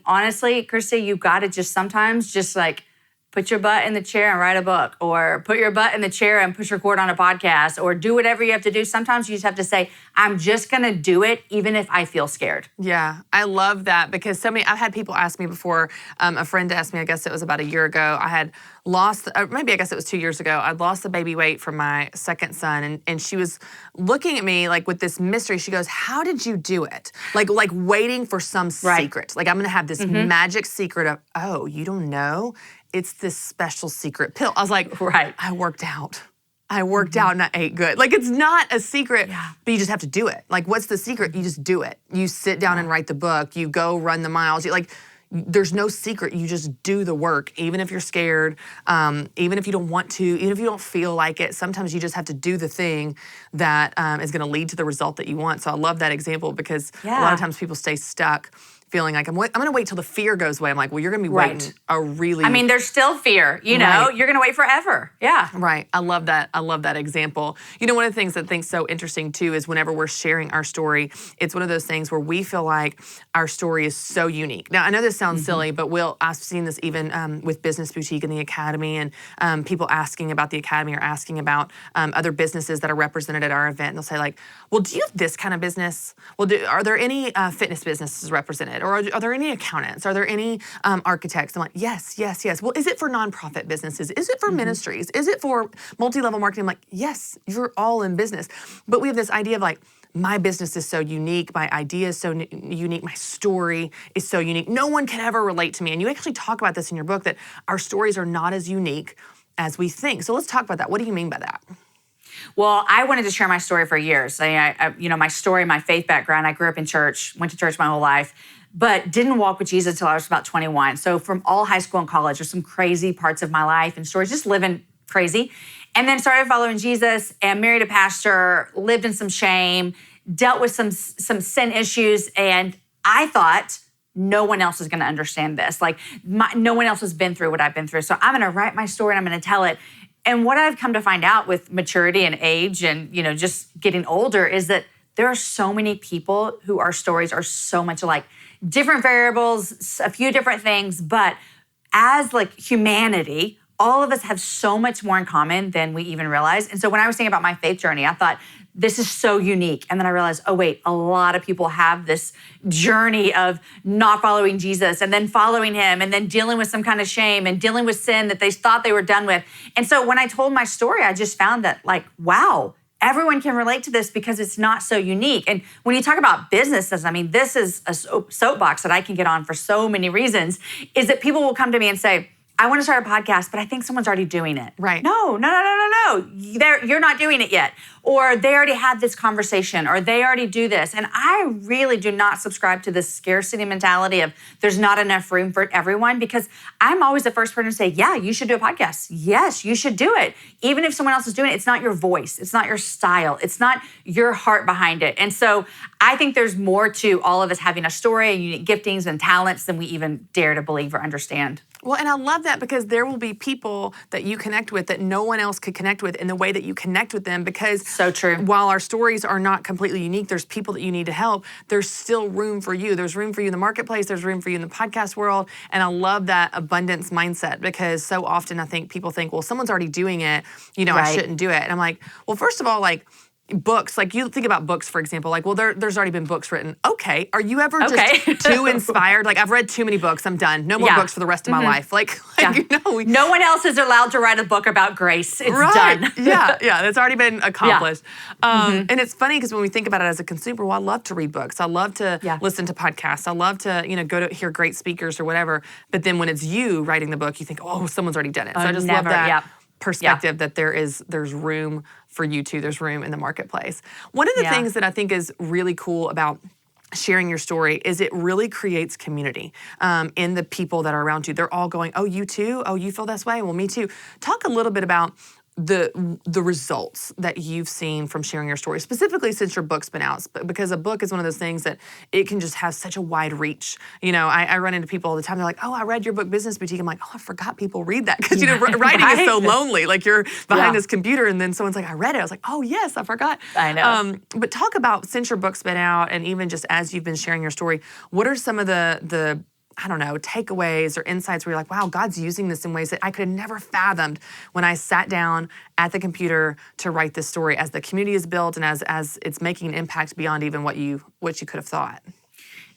honestly, Christy, you gotta just sometimes just like, put your butt in the chair and write a book, or put your butt in the chair and push record on a podcast, or do whatever you have to do. Sometimes you just have to say, I'm just going to do it even if I feel scared. Yeah, I love that, because I've had people ask me before, a friend asked me, I guess it was about a year ago, I had lost, maybe I guess it was 2 years ago, I'd lost the baby weight from my second son, and she was looking at me like with this mystery. She goes, how did you do it? Like waiting for some secret. Like, I'm going to have this magic secret of, oh, you don't know? it's this special secret pill. I was like, Right. I worked out out and I ate good. Like, it's not a secret, but you just have to do it. Like, what's the secret? You just do it. You sit down and write the book. You go run the miles. There's no secret. You just do the work, even if you're scared, even if you don't want to, even if you don't feel like it. Sometimes you just have to do the thing that is going to lead to the result that you want. So I love that example because a lot of times people stay stuck feeling like I'm going to wait till the fear goes away. I'm like, well, you're going to be waiting a really... I mean, there's still fear, you know? You're going to wait forever. Yeah. Right. I love that. I love that example. You know, one of the things that I think's so interesting too is whenever we're sharing our story, it's one of those things where we feel like our story is so unique. Now, I know this sounds silly, but I've seen this even with Business Boutique and the Academy, and people asking about the Academy or asking about other businesses that are represented at our event. And they'll say like, well, do you have this kind of business? Well, are there any fitness businesses represented? Or are there any accountants? Are there any architects? I'm like, yes. Well, is it for nonprofit businesses? Is it for ministries? Is it for multi-level marketing? I'm like, yes, you're all in business. But we have this idea of like, my business is so unique, my idea is so unique, my story is so unique. No one can ever relate to me. And you actually talk about this in your book, that our stories are not as unique as we think. So let's talk about that. What do you mean by that? Well, I wanted to share my story for years. My story, my faith background, I grew up in church, went to church my whole life, but didn't walk with Jesus until I was about 21. So from all high school and college, there's some crazy parts of my life and stories, just living crazy. And then started following Jesus and married a pastor, lived in some shame, dealt with some sin issues. And I thought no one else is going to understand this. Like no one else has been through what I've been through. So I'm going to write my story and I'm going to tell it. And what I've come to find out with maturity and age and, just getting older is that there are so many people who our stories are so much alike. Different variables, a few different things, but as like humanity, all of us have so much more in common than we even realize. And so when I was thinking about my faith journey, I thought, this is so unique. And then I realized, oh wait, a lot of people have this journey of not following Jesus and then following him and then dealing with some kind of shame and dealing with sin that they thought they were done with. And so when I told my story, I just found that like, wow, everyone can relate to this because it's not so unique. And when you talk about businesses, I mean, this is a soapbox that I can get on for so many reasons, is that people will come to me and say, I want to start a podcast, but I think someone's already doing it. Right. No. You're not doing it yet. Or they already had this conversation, or they already do this. And I really do not subscribe to this scarcity mentality of there's not enough room for everyone, because I'm always the first person to say, yeah, you should do a podcast. Yes, you should do it. Even if someone else is doing it, it's not your voice. It's not your style. It's not your heart behind it. And so I think there's more to all of us having a story and unique giftings and talents than we even dare to believe or understand. Well, and I love that because there will be people that you connect with that no one else could connect with in the way that you connect with them, because so true. While our stories are not completely unique, there's people that you need to help. There's still room for you. There's room for you in the marketplace. There's room for you in the podcast world. And I love that abundance mindset, because so often I think people think, well, someone's already doing it, Right. I shouldn't do it. And I'm like, well, first of all, like, books, like you think about books, for example, like, well, there's already been books written. Okay. Are you ever just too inspired? Like, I've read too many books. I'm done. No more books for the rest of my life. No one else is allowed to write a book about grace. It's done. Yeah. That's already been accomplished. And it's funny because when we think about it as a consumer, well, I love to read books. I love to listen to podcasts. I love to, go to hear great speakers or whatever. But then when it's you writing the book, you think, oh, someone's already done it. So I just love that perspective that there's room for you too. There's room in the marketplace. One of the things that I think is really cool about sharing your story is it really creates community in the people that are around you. They're all going, oh, you too? Oh, you feel this way? Well, me too. Talk a little bit about the results that you've seen from sharing your story, specifically since your book's been out, because a book is one of those things that it can just have such a wide reach. I run into people all the time. They're like, oh, I read your book, Business Boutique. I'm like, oh, I forgot people read that, because writing is so lonely. Like, you're behind this computer and then someone's like, I read it. I was like, oh yes, I forgot. I know. But talk about, since your book's been out and even just as you've been sharing your story, what are some of the I don't know, takeaways or insights where you're like, wow, God's using this in ways that I could have never fathomed when I sat down at the computer to write this story, as the community is built and as it's making an impact beyond even what you could have thought?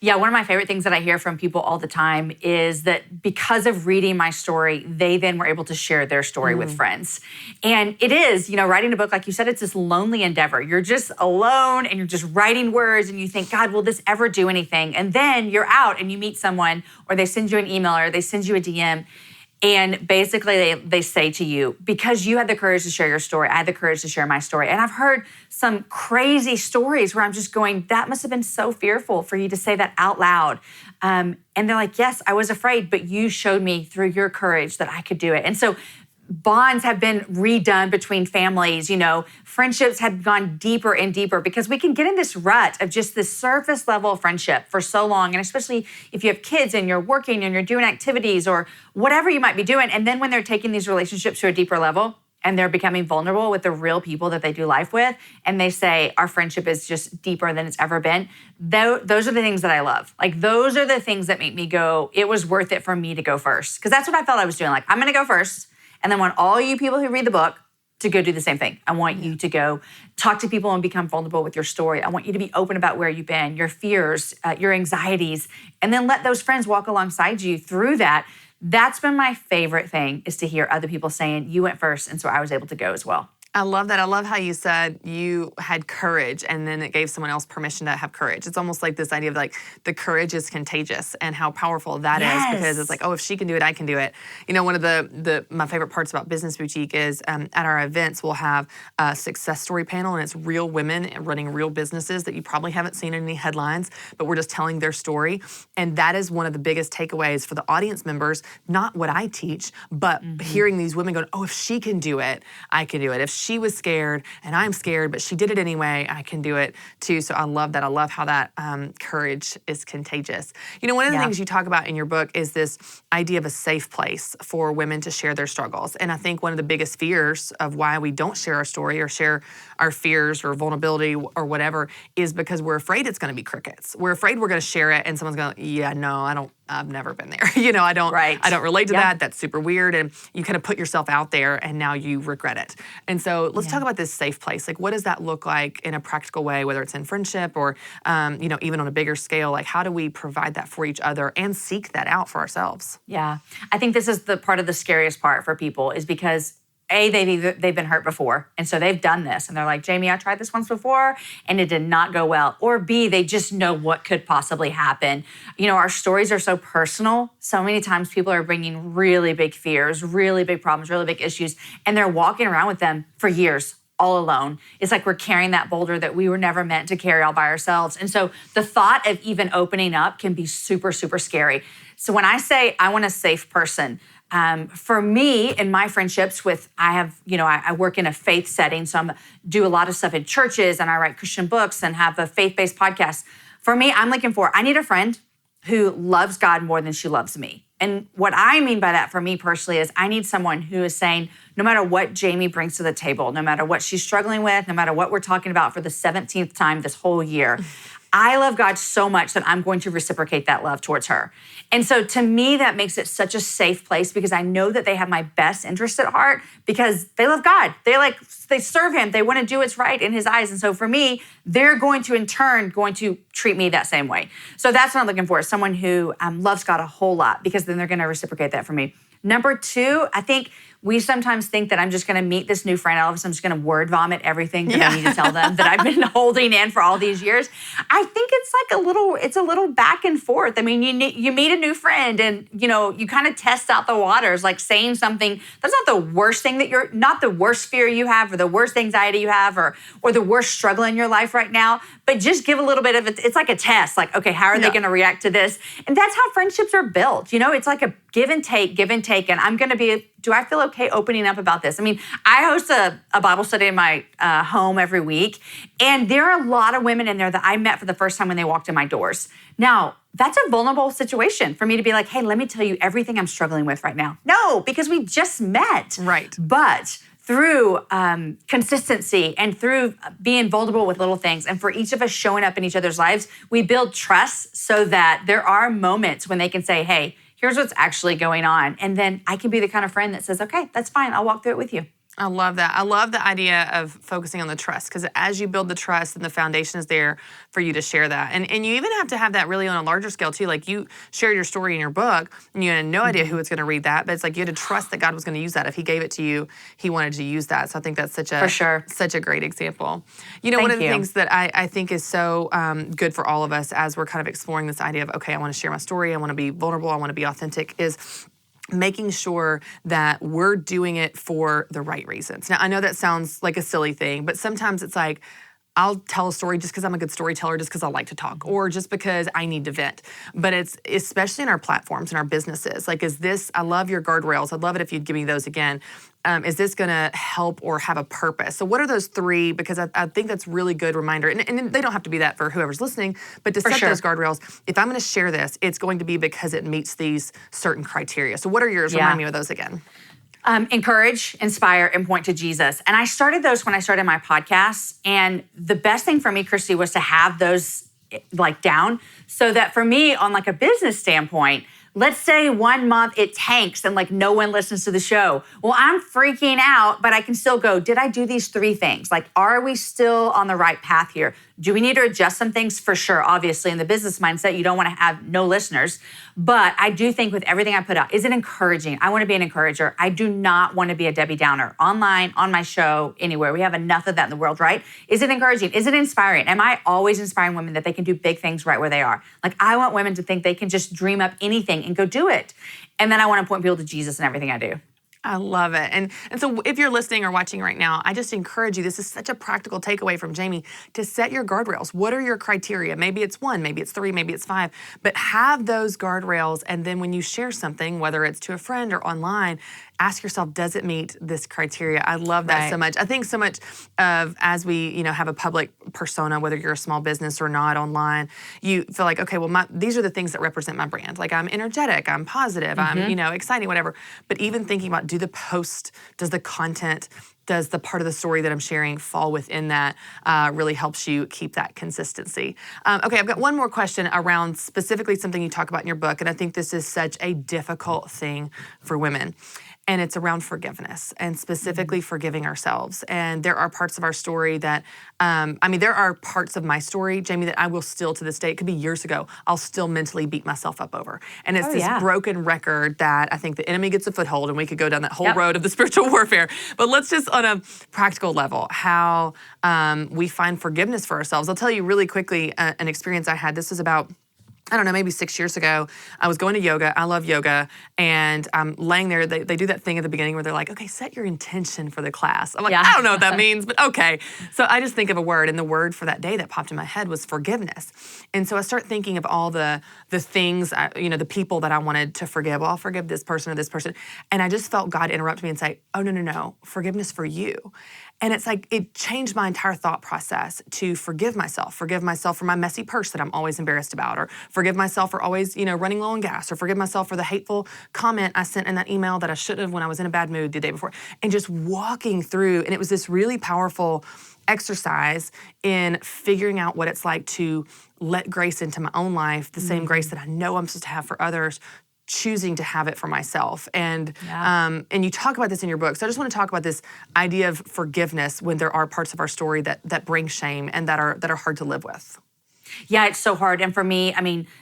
Yeah, one of my favorite things that I hear from people all the time is that because of reading my story, they then were able to share their story with friends. And it is, writing a book, like you said, it's this lonely endeavor. You're just alone and you're just writing words and you think, God, will this ever do anything? And then you're out and you meet someone, or they send you an email or they send you a DM. And basically they say to you, because you had the courage to share your story, I had the courage to share my story. And I've heard some crazy stories where I'm just going, that must have been so fearful for you to say that out loud. And they're like, yes, I was afraid, but you showed me through your courage that I could do it. And so bonds have been redone between families, friendships have gone deeper and deeper because we can get in this rut of just this surface level of friendship for so long. And especially if you have kids and you're working and you're doing activities or whatever you might be doing. And then when they're taking these relationships to a deeper level and they're becoming vulnerable with the real people that they do life with, and they say, our friendship is just deeper than it's ever been. Those are the things that I love. Like, those are the things that make me go, it was worth it for me to go first. Because that's what I felt I was doing. Like, I'm going to go first. And then I want all you people who read the book to go do the same thing. I want you to go talk to people and become vulnerable with your story. I want you to be open about where you've been, your fears, your anxieties, and then let those friends walk alongside you through that. That's been my favorite thing, is to hear other people saying, you went first, and so I was able to go as well. I love that. I love how you said you had courage and then it gave someone else permission to have courage. It's almost like this idea of like the courage is contagious and how powerful that is, because it's like, oh, if she can do it, I can do it. One of my favorite parts about Business Boutique is at our events, we'll have a success story panel, and it's real women running real businesses that you probably haven't seen in any headlines, but we're just telling their story. And that is one of the biggest takeaways for the audience members, not what I teach, but hearing these women going, oh, if she can do it, I can do it. If she was scared and I'm scared, but she did it anyway, I can do it too. So I love that. I love how that courage is contagious. One of the things you talk about in your book is this idea of a safe place for women to share their struggles. And I think one of the biggest fears of why we don't share our story or share our fears or vulnerability or whatever is because we're afraid it's going to be crickets. We're afraid we're going to share it and someone's going, yeah, no, I've never been there. I don't relate to that. That's super weird. And you kind of put yourself out there and now you regret it. And so let's talk about this safe place. Like, what does that look like in a practical way, whether it's in friendship or, even on a bigger scale? Like, how do we provide that for each other and seek that out for ourselves? Yeah. I think this is the part of the scariest part for people, is because they've been hurt before. And so they've done this and they're like, Jamie, I tried this once before and it did not go well. Or B, they just know what could possibly happen. Our stories are so personal. So many times people are bringing really big fears, really big problems, really big issues, and they're walking around with them for years, all alone. It's like we're carrying that boulder that we were never meant to carry all by ourselves. And so the thought of even opening up can be super, super scary. So when I say I want a safe person, for me, in my friendships I work in a faith setting, so I do a lot of stuff in churches and I write Christian books and have a faith-based podcast. For me, I need a friend who loves God more than she loves me. And what I mean by that for me personally is I need someone who is saying, no matter what Jamie brings to the table, no matter what she's struggling with, no matter what we're talking about for the 17th time this whole year, I love God so much that I'm going to reciprocate that love towards her. And so to me, that makes it such a safe place because I know that they have my best interest at heart because they love God. They serve him. They want to do what's right in his eyes. And so for me, they're going to, in turn, treat me that same way. So that's what I'm looking for, someone who loves God a whole lot, because then they're going to reciprocate that for me. Number two, I think we sometimes think that I'm just going to meet this new friend. All of a sudden, I'm just going to word vomit everything that I need to tell them that I've been holding in for all these years. I think it's a little back and forth. I mean, you meet a new friend and, you kind of test out the waters, like saying something that's not the worst thing not the worst fear you have or the worst anxiety you have or the worst struggle in your life right now, but just give a little bit of it. It's like a test. Like, okay, how are they going to react to this? And that's how friendships are built. It's like a give and take. And I'm going to do I feel okay opening up about this? I mean, I host a Bible study in my home every week, and there are a lot of women in there that I met for the first time when they walked in my doors. Now, that's a vulnerable situation for me to be like, hey, let me tell you everything I'm struggling with right now. No, because we just met. Right. But through consistency and through being vulnerable with little things, and for each of us showing up in each other's lives, we build trust so that there are moments when they can say, hey, here's what's actually going on. And then I can be the kind of friend that says, okay, that's fine. I'll walk through it with you. I love that. I love the idea of focusing on the trust, because as you build the trust, and the foundation is there for you to share that. And you even have to have that really on a larger scale too. Like, you shared your story in your book and you had no idea who was going to read that, but it's like you had to trust that God was going to use that. If he gave it to you, he wanted to use that. So I think that's such a great example. One of the things that I think is so good for all of us as we're kind of exploring this idea of, okay, I want to share my story. I want to be vulnerable. I want to be authentic, is making sure that we're doing it for the right reasons. Now, I know that sounds like a silly thing, but sometimes it's like, I'll tell a story just because I'm a good storyteller, just because I like to talk, or just because I need to vent. But it's especially in our platforms and our businesses. Like, I love your guardrails. I'd love it if you'd give me those again. Is this going to help or have a purpose? So what are those three? Because I think that's really good reminder. And they don't have to be that for whoever's listening, but to set those guardrails, if I'm going to share this, it's going to be because it meets these certain criteria. So what are yours? Remind me of those again. Encourage, inspire, and point to Jesus. And I started those when I started my podcast. And the best thing for me, Christy, was to have those like down so that for me on like a business standpoint, let's say 1 month it tanks and like no one listens to the show. Well, I'm freaking out, but I can still go, did I do these 3 things? Like, are we still on the right path here? Do we need to adjust some things? For sure. Obviously, in the business mindset, you don't want to have no listeners. But I do think with everything I put out, is it encouraging? I want to be an encourager. I do not want to be a Debbie Downer online, on my show, anywhere. We have enough of that in the world, right? Is it encouraging? Is it inspiring? Am I always inspiring women that they can do big things right where they are? Like, I want women to think they can just dream up anything and go do it. And then I want to point people to Jesus in everything I do. I love it. And so if you're listening or watching right now, I just encourage you, this is such a practical takeaway from Jamie, to set your guardrails. What are your criteria? Maybe it's 1, maybe it's 3, maybe it's 5, but have those guardrails. And then when you share something, whether it's to a friend or online, ask yourself, does it meet this criteria? I love that so much. I think so much of as we, have a public persona, whether you're a small business or not online, you feel like, okay, well, these are the things that represent my brand. Like, I'm energetic, I'm positive, I'm, exciting, whatever. But even thinking about, does the content, does the part of the story that I'm sharing fall within that, really helps you keep that consistency. Okay, I've got one more question around specifically something you talk about in your book, and I think this is such a difficult thing for women. And it's around forgiveness and specifically forgiving ourselves. And there are parts of our story that, there are parts of my story, Jamie, that I will still to this day, it could be years ago, I'll still mentally beat myself up over. And it's this broken record that I think the enemy gets a foothold, and we could go down that whole road of the spiritual warfare. But let's just on a practical level, how we find forgiveness for ourselves. I'll tell you really quickly an experience I had. This is about, I don't know, maybe 6 years ago. I was going to yoga. I love yoga. And I'm laying there. They do that thing at the beginning where they're like, okay, set your intention for the class. I'm like, I don't know what that means, but okay. So I just think of a word, and the word for that day that popped in my head was forgiveness. And so I start thinking of all the things, the people that I wanted to forgive. Well, I'll forgive this person or this person. And I just felt God interrupt me and say, oh, no, forgiveness for you. And it's like, it changed my entire thought process to forgive myself for my messy purse that I'm always embarrassed about, or forgive myself for always, running low on gas, or forgive myself for the hateful comment I sent in that email that I shouldn't have when I was in a bad mood the day before. And just walking through, and it was this really powerful exercise in figuring out what it's like to let grace into my own life, the same grace that I know I'm supposed to have for others, choosing to have it for myself. And you talk about this in your book. So I just want to talk about this idea of forgiveness when there are parts of our story that bring shame and that are hard to live with. Yeah, it's so hard. And for me,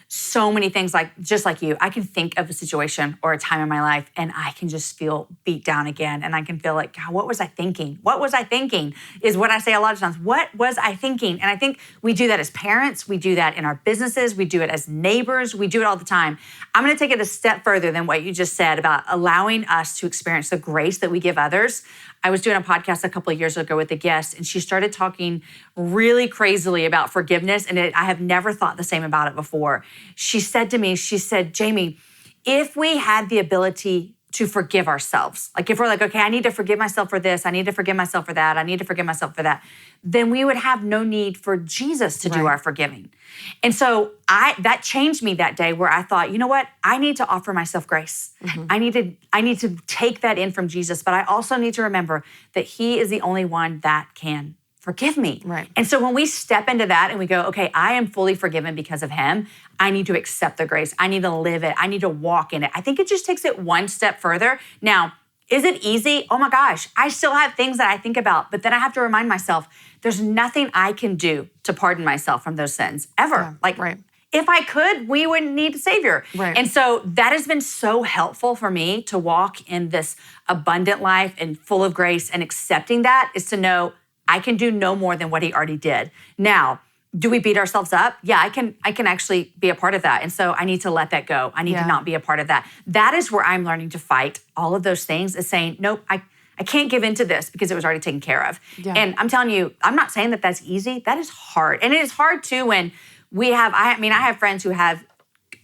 so many things, like just like you, I can think of a situation or a time in my life and I can just feel beat down again. And I can feel like, God, what was I thinking? What was I thinking is what I say a lot of times. What was I thinking? And I think we do that as parents. We do that in our businesses. We do it as neighbors. We do it all the time. I'm going to take it a step further than what you just said about allowing us to experience the grace that we give others. I was doing a podcast a couple of years ago with a guest, and she started talking really crazily about forgiveness, and I have never thought the same about it before. She said to me, Jamie, if we had the ability to forgive ourselves, like if we're like, okay, I need to forgive myself for this, I need to forgive myself for that, I need to forgive myself for that, then we would have no need for Jesus to do our forgiving. And so that changed me that day, where I thought, you know what? I need to offer myself grace. I need to take that in from Jesus, but I also need to remember that he is the only one that can forgive me. Right. And so when we step into that and we go, okay, I am fully forgiven because of him, I need to accept the grace. I need to live it. I need to walk in it. I think it just takes it one step further. Now, is it easy? Oh my gosh, I still have things that I think about, but then I have to remind myself, there's nothing I can do to pardon myself from those sins, ever. If I could, we wouldn't need a savior. Right. And so that has been so helpful for me to walk in this abundant life and full of grace, and accepting that is to know I can do no more than what he already did. Now, Do we beat ourselves up? Yeah, I can actually be a part of that. And so I need to let that go. I need to not be a part of that. That is where I'm learning to fight all of those things, is saying, nope, I can't give into this because it was already taken care of. Yeah. And I'm telling you, I'm not saying that that's easy. That is hard. And it is hard too when I have friends who have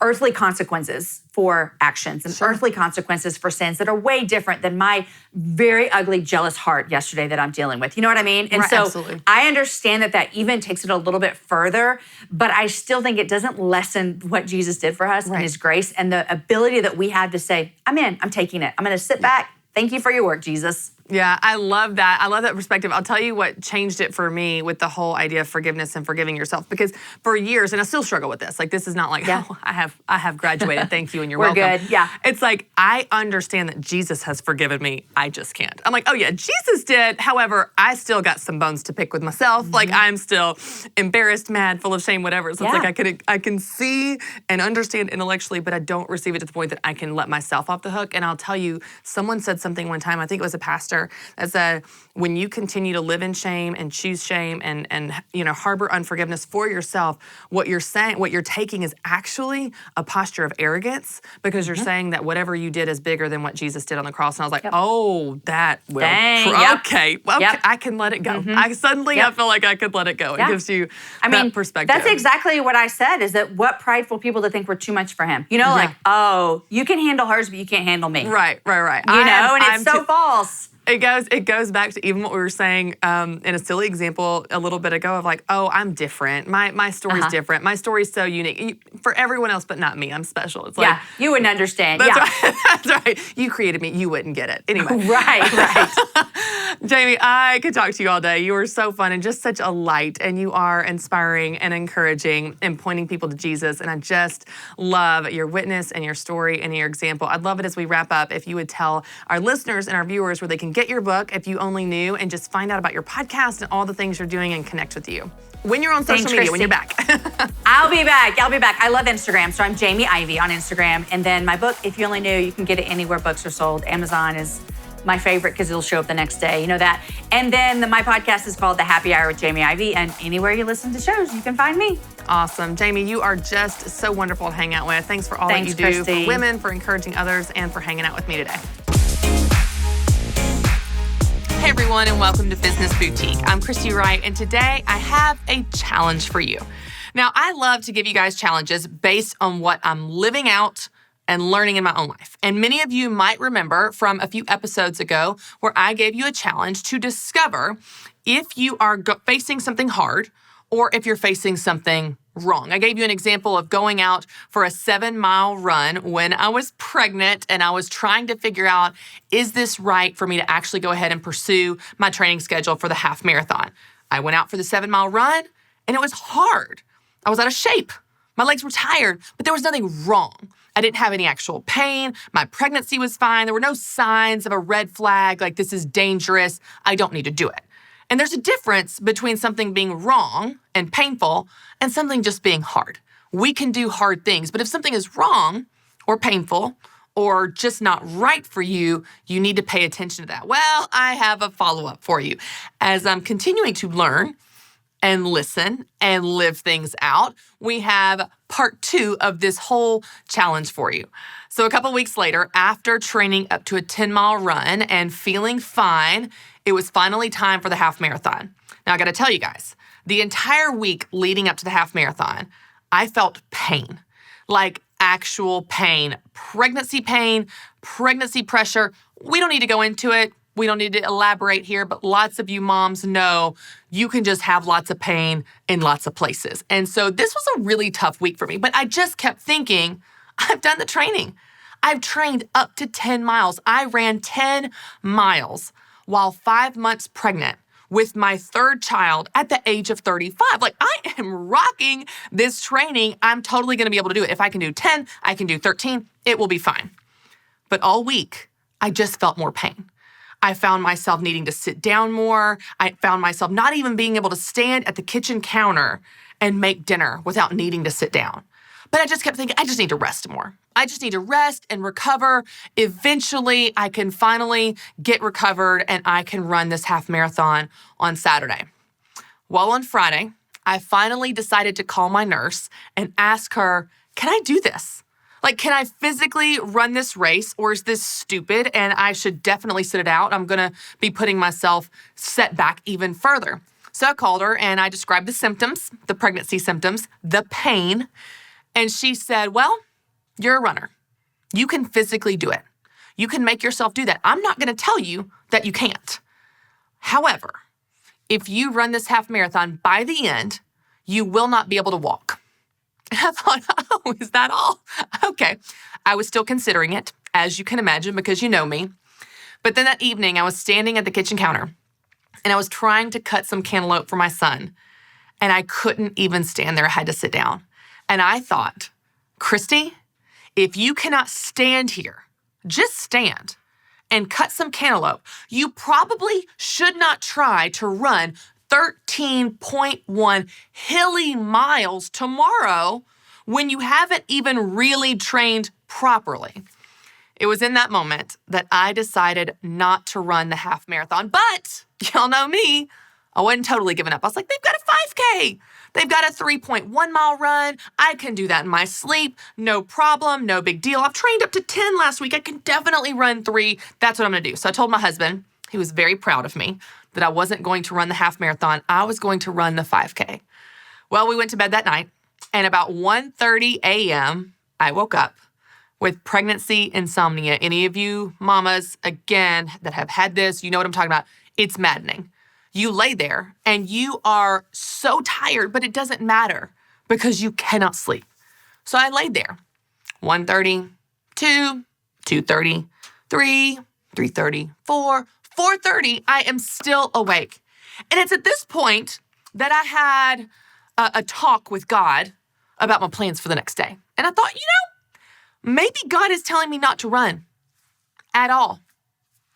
earthly consequences for actions and earthly consequences for sins that are way different than my very ugly, jealous heart yesterday that I'm dealing with. You know what I mean? And so absolutely. I understand that even takes it a little bit further, but I still think it doesn't lessen what Jesus did for us and his grace and the ability that we have to say, I'm taking it. I'm going to sit back. Thank you for your work, Jesus. Yeah, I love that. I love that perspective. I'll tell you what changed it for me with the whole idea of forgiveness and forgiving yourself. Because for years, and I still struggle with this. Like, this is not like, oh, I have graduated. Thank you, and you're welcome. We're good. Yeah. It's like, I understand that Jesus has forgiven me. I just can't. I'm like, oh yeah, Jesus did. However, I still got some bones to pick with myself. Mm-hmm. Like, I'm still embarrassed, mad, full of shame, whatever. So it's like I can see and understand intellectually, but I don't receive it to the point that I can let myself off the hook. And I'll tell you, someone said something one time. I think it was a pastor that said, when you continue to live in shame and choose shame and harbor unforgiveness for yourself, what you're taking is actually a posture of arrogance, because you're saying that whatever you did is bigger than what Jesus did on the cross. And I was like, oh, that will. Okay, well, I can let it go. I feel like I could let it go. It gives you that perspective. That's exactly what I said, is that what prideful people to think we're too much for him. Like, oh, you can handle hers, but you can't handle me. Right. And it's so false. It goes back to even what we were saying in a silly example a little bit ago of like, oh, I'm different. My story's different. My story's so unique. For everyone else but not me. I'm special. It's like, you wouldn't understand. That's right. That's right. You created me. You wouldn't get it. Anyway. Right. Jamie, I could talk to you all day. You are so fun and just such a light, and you are inspiring and encouraging and pointing people to Jesus. And I just love your witness and your story and your example. I'd love it as we wrap up if you would tell our listeners and our viewers where they can get your book if you only knew, and just find out about your podcast and all the things you're doing and connect with you. When you're on social media, when you're back. I'll be back. I love Instagram, so I'm Jamie Ivey on Instagram. And then my book, If You Only Knew, you can get it anywhere books are sold. Amazon is my favorite because it'll show up the next day. You know that. And then my podcast is called The Happy Hour with Jamie Ivey. And anywhere you listen to shows, you can find me. Awesome. Jamie, you are just so wonderful to hang out with. Thanks for all that you do Christy. For women, for encouraging others, and for hanging out with me today. Hey everyone, and welcome to Business Boutique. I'm Christy Wright, and today I have a challenge for you. Now, I love to give you guys challenges based on what I'm living out and learning in my own life. And many of you might remember from a few episodes ago where I gave you a challenge to discover if you are facing something hard or if you're facing something wrong. I gave you an example of going out for a 7-mile run when I was pregnant, and I was trying to figure out, is this right for me to actually go ahead and pursue my training schedule for the half marathon? I went out for the 7-mile run, and it was hard. I was out of shape. My legs were tired, but there was nothing wrong. I didn't have any actual pain. My pregnancy was fine. There were no signs of a red flag, like this is dangerous. I don't need to do it. And there's a difference between something being wrong and painful and something just being hard. We can do hard things, but if something is wrong or painful or just not right for you, you need to pay attention to that. Well, I have a follow-up for you. As I'm continuing to learn and listen and live things out, we have part 2 of this whole challenge for you. So a couple weeks later, after training up to a 10-mile run and feeling fine, it was finally time for the half marathon. Now, I got to tell you guys, the entire week leading up to the half marathon, I felt pain, like actual pain, pregnancy pressure. We don't need to go into it. We don't need to elaborate here, but lots of you moms know you can just have lots of pain in lots of places. And so this was a really tough week for me, but I just kept thinking, I've done the training. I've trained up to 10 miles. I ran 10 miles while 5 months pregnant with my 3rd child at the age of 35. Like, I am rocking this training. I'm totally going to be able to do it. If I can do 10, I can do 13. It will be fine. But all week, I just felt more pain. I found myself needing to sit down more. I found myself not even being able to stand at the kitchen counter and make dinner without needing to sit down. But I just kept thinking, I just need to rest more. I just need to rest and recover. Eventually, I can finally get recovered and I can run this half marathon on Saturday. Well, on Friday, I finally decided to call my nurse and ask her, can I do this? Like, can I physically run this race, or is this stupid and I should definitely sit it out? I'm going to be putting myself set back even further. So I called her and I described the symptoms, the pregnancy symptoms, the pain. And she said, well, you're a runner. You can physically do it. You can make yourself do that. I'm not going to tell you that you can't. However, if you run this half marathon, by the end, you will not be able to walk. And I thought, oh, is that all? Okay. I was still considering it, as you can imagine, because you know me. But then that evening, I was standing at the kitchen counter, and I was trying to cut some cantaloupe for my son, and I couldn't even stand there. I had to sit down. And I thought, Christy, if you cannot stand here, just stand and cut some cantaloupe, you probably should not try to run 13.1 hilly miles tomorrow when you haven't even really trained properly. It was in that moment that I decided not to run the half marathon, but y'all know me, I wasn't totally giving up. I was like, they've got a 5K. They've got a 3.1 mile run. I can do that in my sleep. No problem. No big deal. I've trained up to 10 last week. I can definitely run 3. That's what I'm going to do. So I told my husband, he was very proud of me, that I wasn't going to run the half marathon. I was going to run the 5K. Well, we went to bed that night, and about 1:30 a.m., I woke up with pregnancy insomnia. Any of you mamas, again, that have had this, you know what I'm talking about. It's maddening. You lay there, and you are so tired, but it doesn't matter because you cannot sleep. So I laid there, 1:30, 2, 2:30, 3, 3:30, 4, 4:30, I am still awake. And it's at this point that I had a talk with God about my plans for the next day. And I thought, maybe God is telling me not to run at all.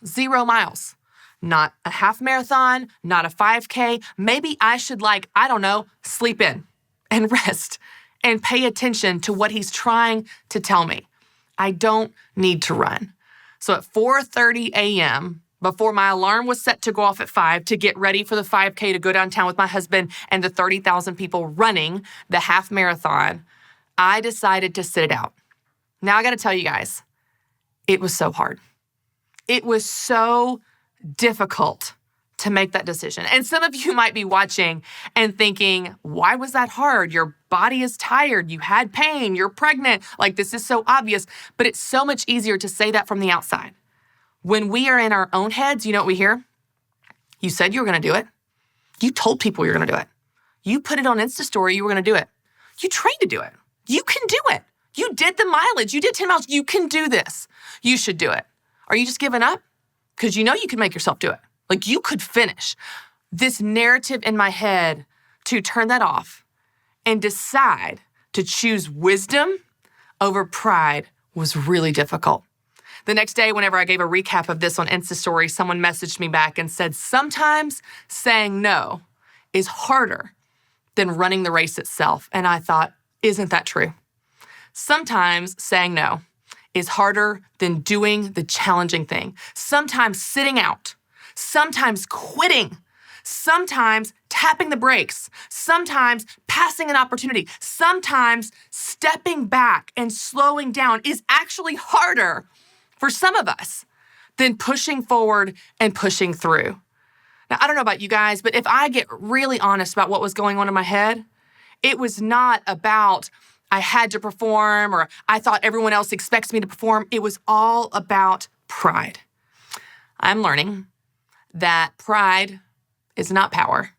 0 miles. Not a half marathon, not a 5K. Maybe I should sleep in and rest and pay attention to what he's trying to tell me. I don't need to run. So at 4:30 a.m., before my alarm was set to go off at 5 to get ready for the 5K to go downtown with my husband and the 30,000 people running the half marathon, I decided to sit it out. Now I got to tell you guys, it was so hard. It was so difficult to make that decision. And some of you might be watching and thinking, why was that hard? Your body is tired. You had pain. You're pregnant. Like, this is so obvious. But it's so much easier to say that from the outside. When we are in our own heads, you know what we hear? You said you were going to do it. You told people you're going to do it. You put it on Insta story, you were going to do it. You trained to do it. You can do it. You did the mileage. You did 10 miles. You can do this. You should do it. Are you just giving up? Because you know you can make yourself do it. Like, you could finish. This narrative in my head to turn that off and decide to choose wisdom over pride was really difficult. The next day, whenever I gave a recap of this on Insta Story, someone messaged me back and said, sometimes saying no is harder than running the race itself. And I thought, isn't that true? Sometimes saying no is harder than doing the challenging thing. Sometimes sitting out, sometimes quitting, sometimes tapping the brakes, sometimes passing an opportunity, sometimes stepping back and slowing down is actually harder for some of us than pushing forward and pushing through. Now, I don't know about you guys, but if I get really honest about what was going on in my head, it was not about I had to perform or I thought everyone else expects me to perform. It was all about pride. I'm learning that pride is not power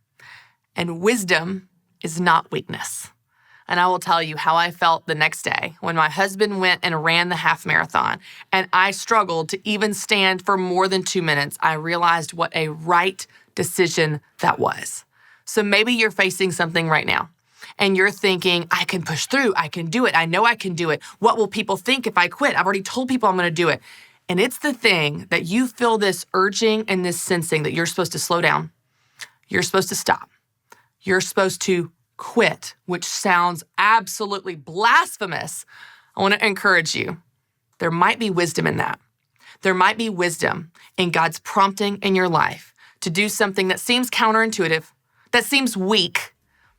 and wisdom is not weakness. And I will tell you how I felt the next day when my husband went and ran the half marathon and I struggled to even stand for more than 2 minutes. I realized what a right decision that was. So maybe you're facing something right now and you're thinking, I can push through. I can do it. I know I can do it. What will people think if I quit? I've already told people I'm going to do it. And it's the thing that you feel this urging and this sensing that you're supposed to slow down. You're supposed to stop. You're supposed to quit, which sounds absolutely blasphemous. I want to encourage you. There might be wisdom in that. There might be wisdom in God's prompting in your life to do something that seems counterintuitive, that seems weak,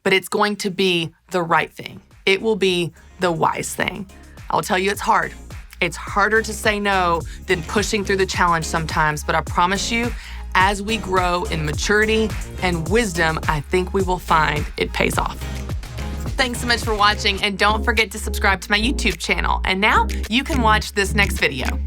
but it's going to be the right thing. It will be the wise thing. I'll tell you, it's hard. It's harder to say no than pushing through the challenge sometimes, but I promise you, as we grow in maturity and wisdom, I think we will find it pays off. Thanks so much for watching, and don't forget to subscribe to my YouTube channel. And now you can watch this next video.